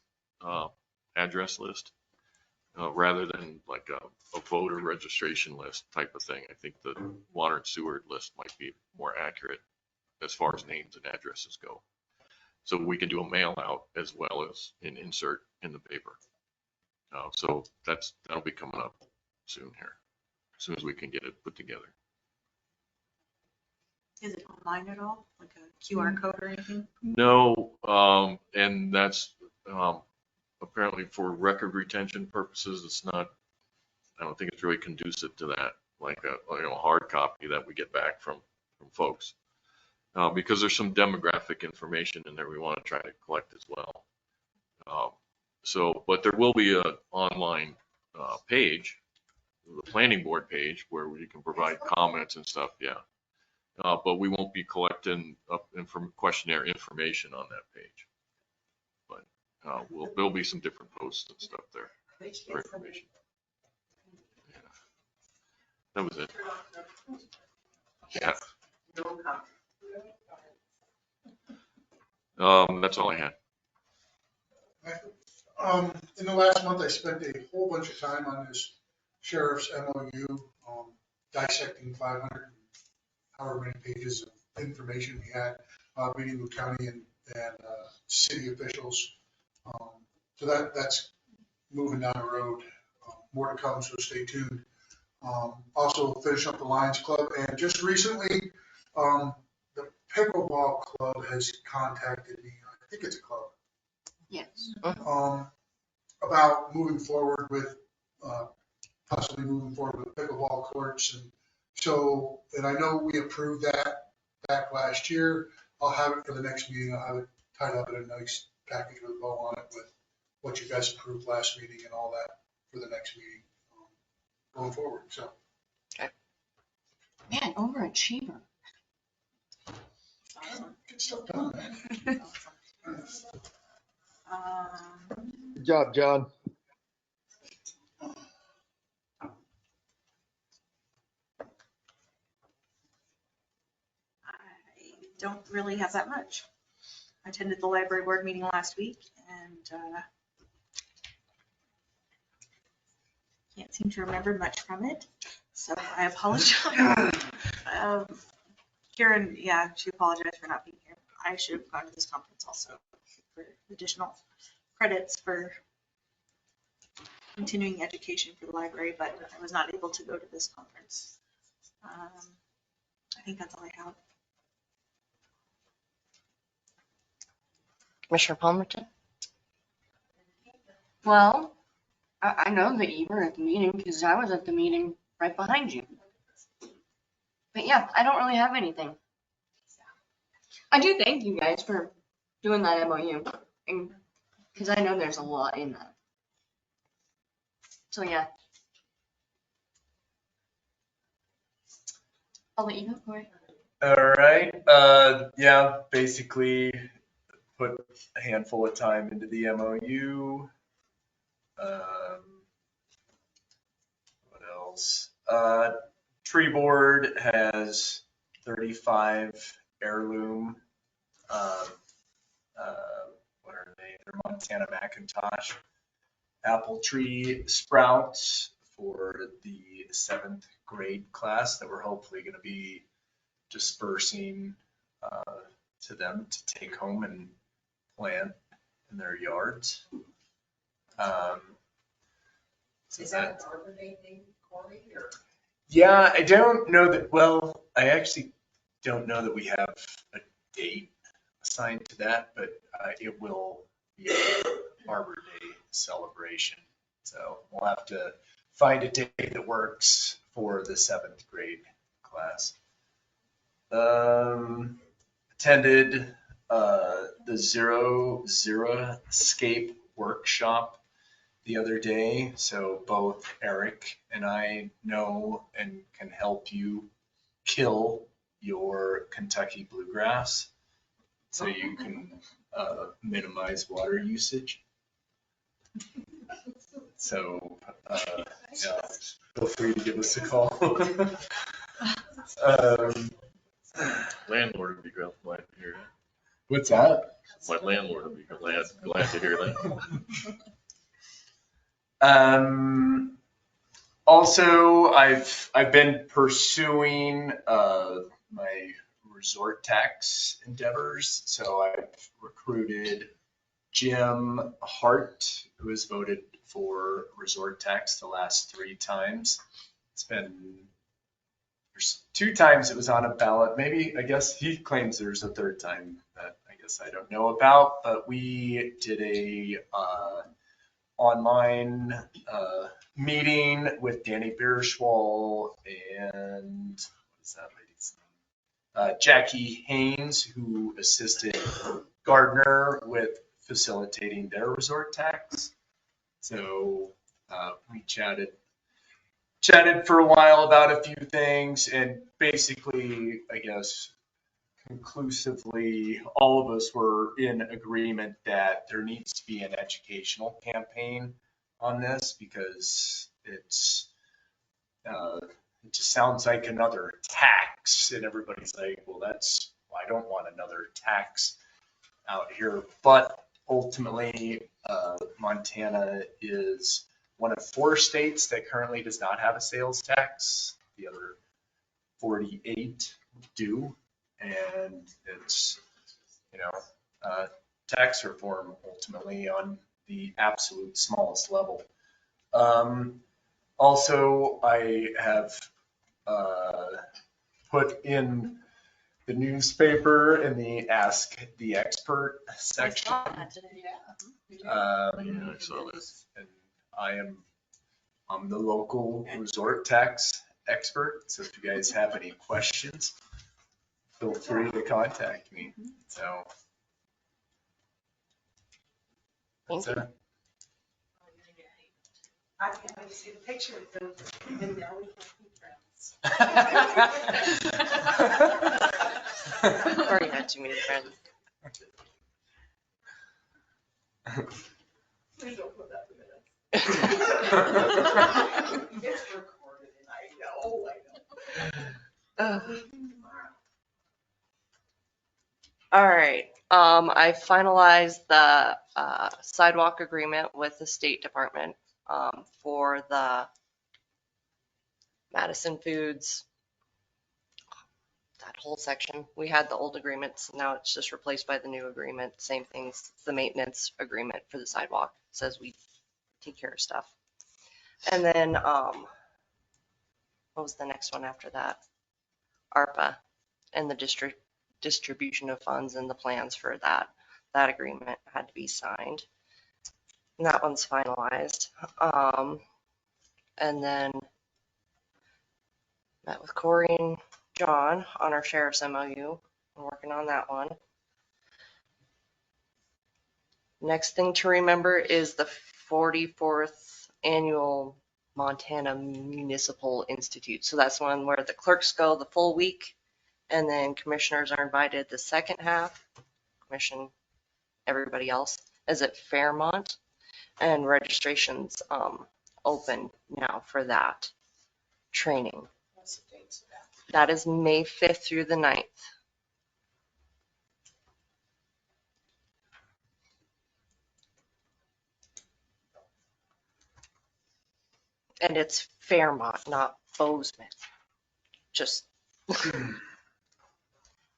address list rather than like a voter registration list type of thing. I think the water and sewer list might be more accurate as far as names and addresses go. So we can do a mail out as well as an insert in the paper. So that'll be coming up soon here, as soon as we can get it put together. Is it online at all? Like a QR code or anything? No, and that's apparently for record retention purposes. It's not. I don't think it's really conducive to that, like a hard copy that we get back from folks, because there's some demographic information in there we want to try to collect as well. But there will be an online page, the planning board page, where you can provide comments and stuff. Yeah. But we won't be collecting questionnaire information on that page. But there'll be some different posts and stuff there for information. Yeah. That was it. Yeah. That's all I had. In the last month, I spent a whole bunch of time on this sheriff's MOU, dissecting 500, however many pages of information we had, meeting with county and city officials. So that's moving down the road. More to come, so stay tuned. Also finish up the Lions Club, and just recently, the pickleball club has contacted me. I think it's a club. Yes. About moving forward with, possibly moving forward with pickleball courts. And so, and I know we approved that back last year. I'll have it for the next meeting. I'll have it tied up in a nice package with a bow on it with what you guys approved last meeting and all that for the next meeting going forward. So. Okay. Man, overachiever. Get stuff done, man. Good job, John. I don't really have that much. I attended the library board meeting last week and can't seem to remember much from it, so I apologize. Karen, yeah, she apologized for not being here. I should have gone to this conference also for additional credits for continuing education for the library, but I was not able to go to this conference. I think that's all I have. Commissioner Palmerton? Well, I know that you were at the meeting because I was at the meeting right behind you. But yeah, I don't really have anything. I do thank you guys for doing that MOU, because I know there's a lot in that. So yeah. I'll let you go, Corey. All right. Yeah, basically put a handful of time into the MOU. What else? Tree board has 35 heirloom, what are they? They're Montana Macintosh apple tree sprouts for the 7th grade class that we're hopefully going to be dispersing to them to take home and plant in their yards. Is that an Arbor Day thing, Corey, or? Yeah, I don't know that, well, I actually don't know that we have a date assigned to that, but it will be an Arbor Day celebration. So we'll have to find a date that works for the 7th grade class. Attended the Zero Escape workshop the other day. So both Eric and I know and can help you kill your Kentucky bluegrass. so you can minimize water usage. So, yeah, feel free to give us a call. Landlord would be glad to hear that. What's that? My landlord would be glad to hear that. Also, I've been pursuing my resort tax endeavors. So I've recruited Jim Hart, who has voted for resort tax the last 3 times. It's been, there's 2 times it was on a ballot. Maybe, I guess he claims there's a 3rd time that I guess I don't know about, but we did a online meeting with Danny Bierschwal and what is that lady's name? Jackie Haynes, who assisted Gardner with facilitating their resort tax. So we chatted for a while about a few things, and basically, I guess, conclusively, all of us were in agreement that there needs to be an educational campaign on this because it just sounds like another tax, and everybody's like, well, I don't want another tax out here. But ultimately, Montana is one of 4 states that currently does not have a sales tax. The other 48 do. And it's, tax reform ultimately on the absolute smallest level. Also, I have put in the newspaper in the Ask the Expert section. I saw this. And I'm the local resort tax expert. So if you guys have any questions, feel free to contact me. So. Thank you. I can't wait to see the picture of them, and now we can be friends. I've already had too many friends. Please don't put that in minutes. It's recorded, and I know. All right, I finalized the sidewalk agreement with the State Department for the Madison Foods, that whole section. We had the old agreements, now it's just replaced by the new agreement. Same things, the maintenance agreement for the sidewalk says we take care of stuff. And then, what was the next one after that? ARPA and the distribution of funds and the plans for that. That agreement had to be signed. And that one's finalized. And then met with Corey and John on our sheriff's MOU. I'm working on that one. Next thing to remember is the 44th annual Montana Municipal Institute. So that's one where the clerks go the full week, and then commissioners are invited the second half. Commission, everybody else is at Fairmont, and registration's open now for that training. What's the dates of that? That is May 5th through the 9th. And it's Fairmont, not Bozeman. Just.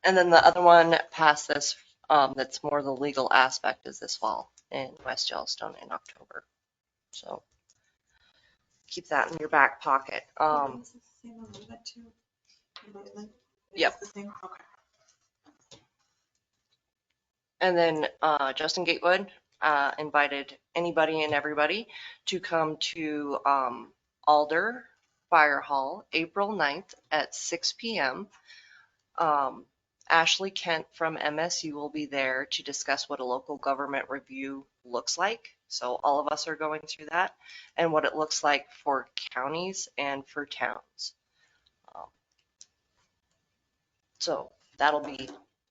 And then the other one past this, that's more the legal aspect, is this fall in West Yellowstone in October. So keep that in your back pocket. Is this the same one we went to in Bozeman? Yep. It's the same, okay. And then Justin Gatewood invited anybody and everybody to come to Alder Fire Hall, April 9th at 6 p.m. Ashley Kent from MSU will be there to discuss what a local government review looks like. So all of us are going through that, and what it looks like for counties and for towns. So that'll be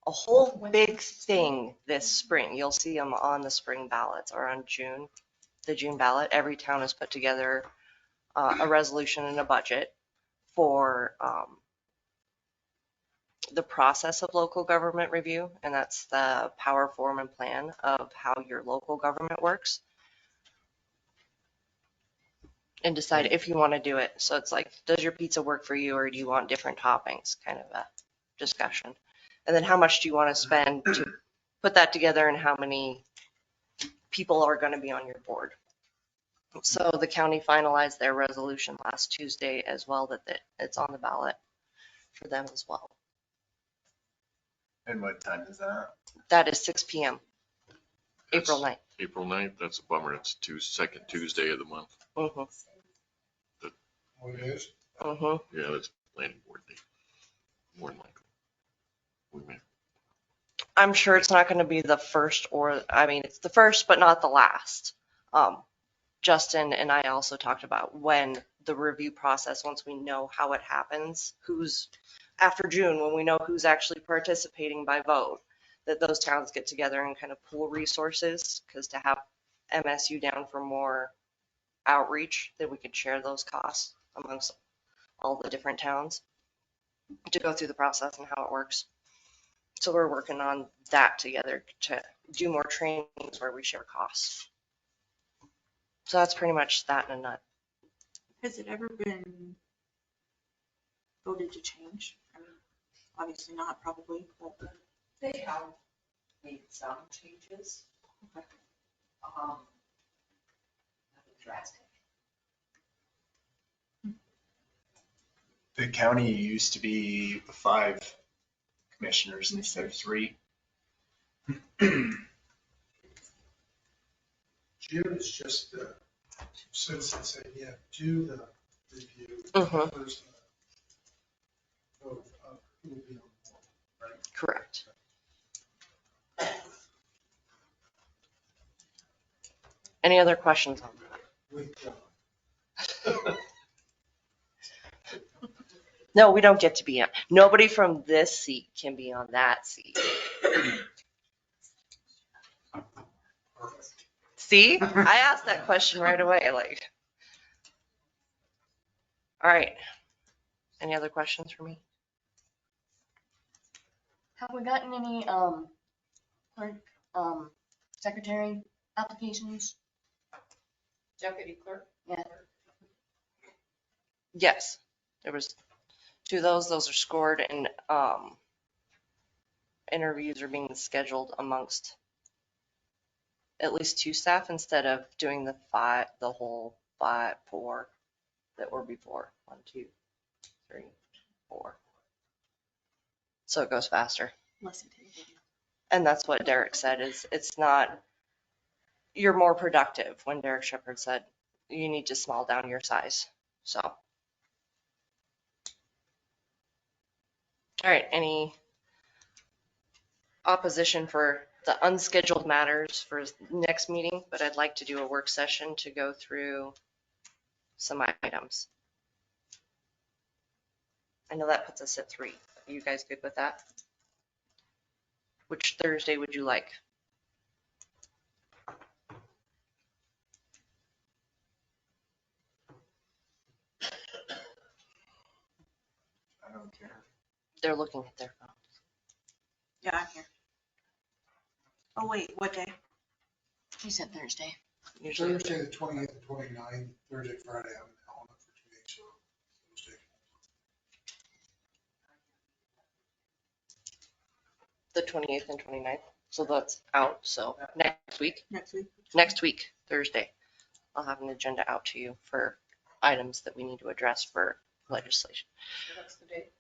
a whole big thing this spring. You'll see them on the spring ballots or on the June ballot. Every town has put together a resolution and a budget for the process of local government review, and that's the power, form, and plan of how your local government works, and decide if you want to do it. So it's like, does your pizza work for you, or do you want different toppings? Kind of a discussion. And then how much do you want to spend to put that together, and how many people are going to be on your board? So the county finalized their resolution last Tuesday as well, that it's on the ballot for them as well. And what time is that? That is 6 p.m. April 9th. April 9th, that's a bummer. It's second Tuesday of the month. Mm-hmm. Oh, it is? Mm-hmm. Yeah, that's planning board day. More than likely. We may. I'm sure it's not going to be the first, it's the first, but not the last. Justin and I also talked about when the review process, once we know how it happens, after June, when we know who's actually participating by vote, that those towns get together and kind of pool resources, because to have MSU down for more outreach, that we could share those costs amongst all the different towns to go through the process and how it works. So we're working on that together to do more trainings where we share costs. So that's pretty much that in a nut. Has it ever been voted to change? I mean, obviously not, probably, but They have made some changes. Nothing drastic. The county used to be 5 commissioners instead of 3. June is just the citizens say, yeah, do the review. Mhm. First, vote of who will be on board, right? Correct. Any other questions on that? With John. No, we don't get to be on. Nobody from this seat can be on that seat. See, I asked that question right away. Like, all right. Any other questions for me? Have we gotten any, clerk, secretary applications? Deputy clerk? Yeah. Yes, there was 2 of those. Those are scored, and interviews are being scheduled amongst at least 2 staff instead of doing the whole 4 that were before. 1, 2, 3, 4. So it goes faster. less intimidating. And that's what Derek said, is it's not, you're more productive, when Derek Shepherd said you need to small down your size. So. All right, any opposition for the unscheduled matters for next meeting? But I'd like to do a work session to go through some items. I know that puts us at 3. Are you guys good with that? Which Thursday would you like? I don't care. They're looking at their phone. Yeah, I'm here. Oh, wait, what day? He said Thursday. Usually, Thursday, the 28th and 29th, Thursday, Friday, I'm in Helena for 2 days, so those days. the 28th and 29th. So that's out. So next week. Next week? Thursday. I'll have an agenda out to you for items that we need to address for legislation. What's the date?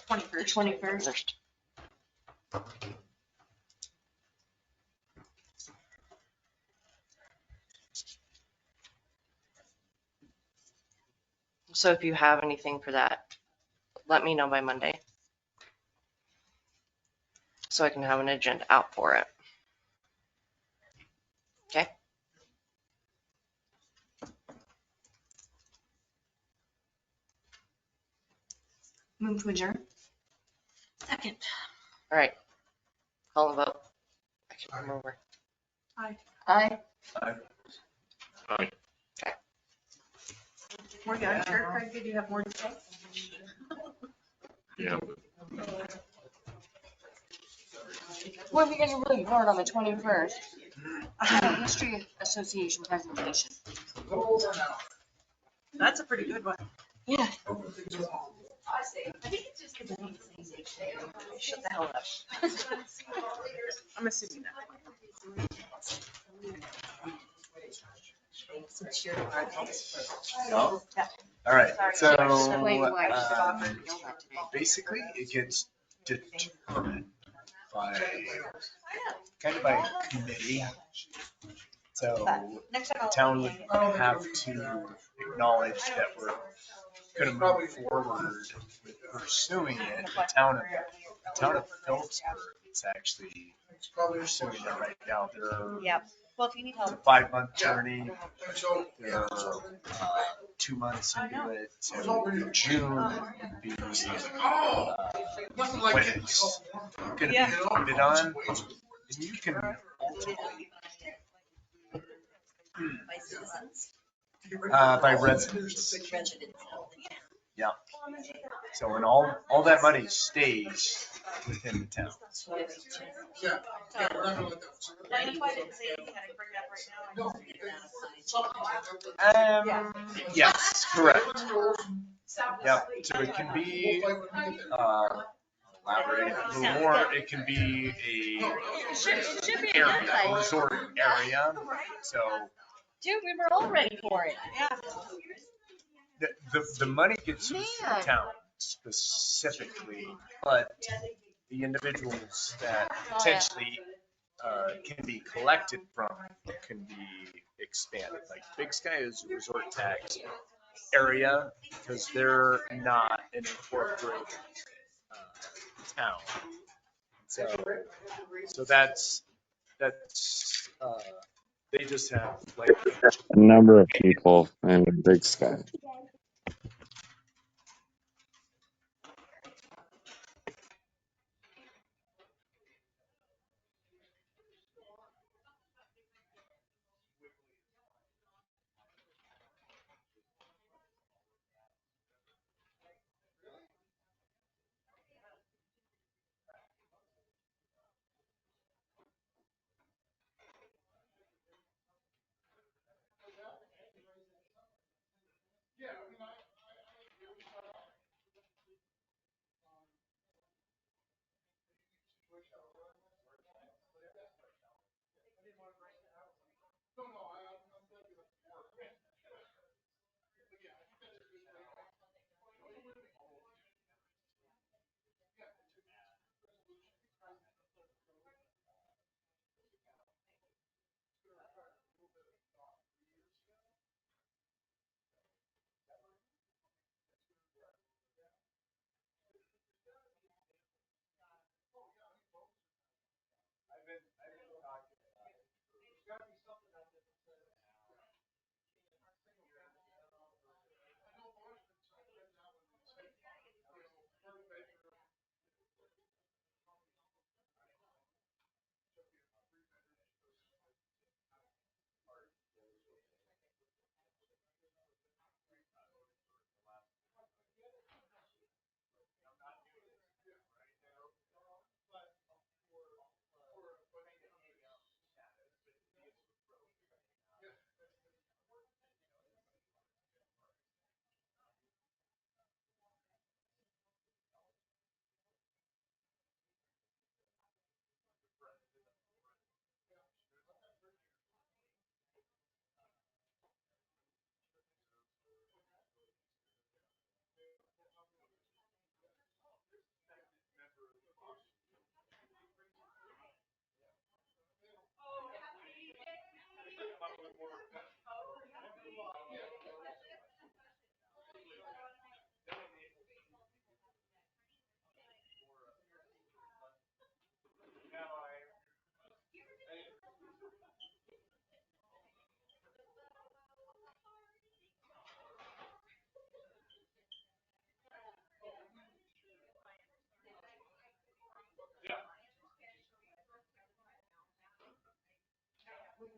21st. 21st. So if you have anything for that, let me know by Monday, so I can have an agenda out for it. Okay? Move to adjourn? Second. All right, call the vote. I can come over. Aye. Aye. Aye. Morgan, I'm sure, Craig, did you have more to say? Yeah. What are we gonna really learn on the 21st? History Association presentation. That's a pretty good one. Yeah. Shut the hell up. I'm assuming that. All right, so Explain why you stopped and yelled at today. basically it gets determined by, kind of by committee. So the town would have to acknowledge that we're gonna move forward with pursuing it. The town of Phillipsburg is actually pursuing it right now. They're Yep. Well, if you need it's a help. 5-month journey. They're 2 months into it. So June would be when it's gonna be bid on. And you can ultimately, by residents. Yeah. So and all that money stays within the town. Yeah, we're not gonna let that. And if I didn't say you had to bring that right now, Yes, correct. Yeah, so it can be, elaborate a little more, it can be a area, a resort area, so. Dude, we were all ready for it. Yeah. The money gets used for the town specifically, but the individuals that potentially can be collected from can be expanded. Like Big Sky is a resort tax area because they're not an incorporated town. So that's they just have like A number of people in Big Sky. Okay?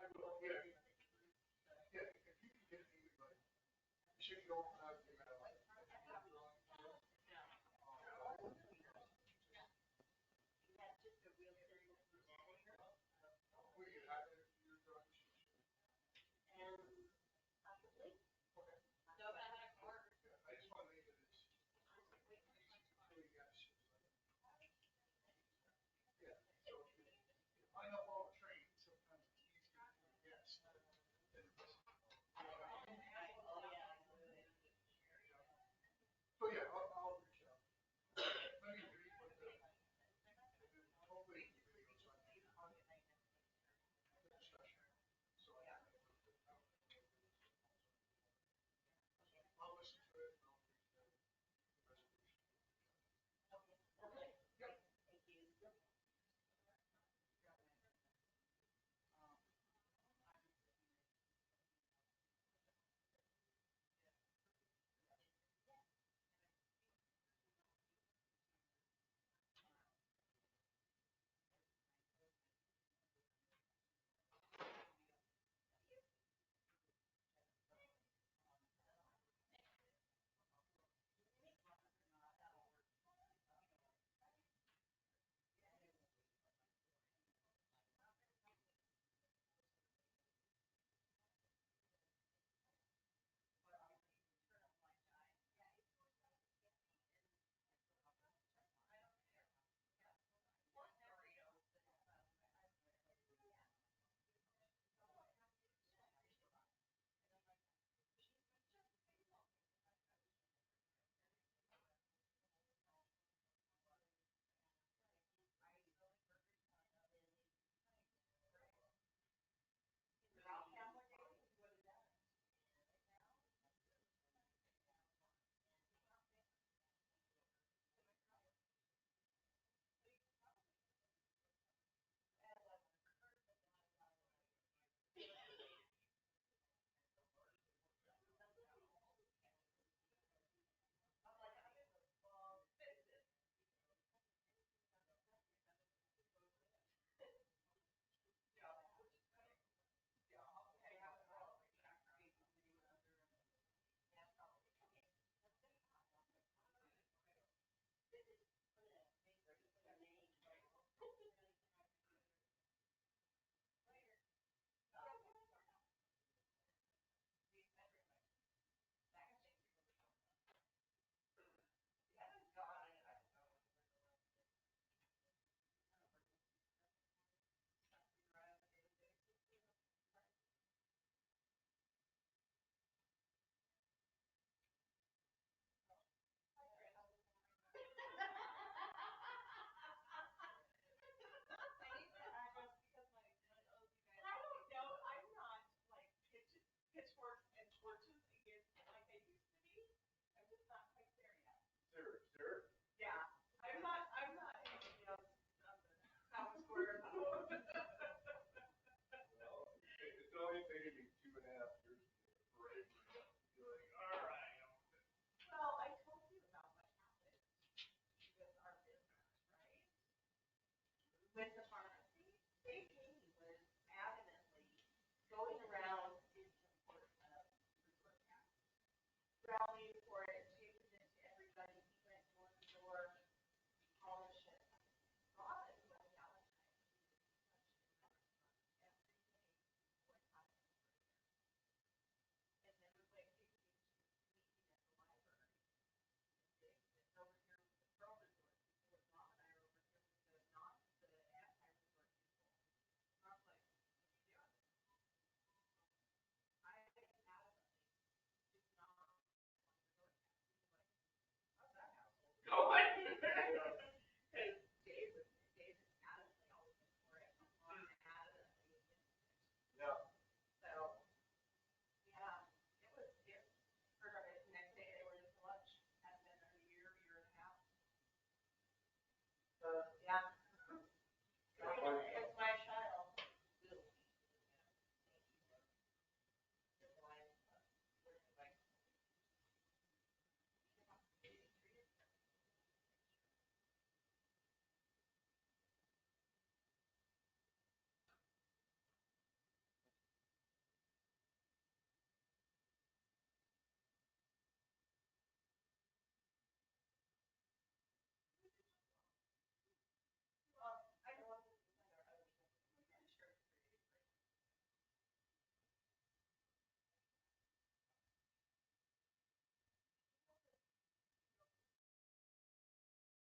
I will, yeah. Yeah, if you can get me, like, should go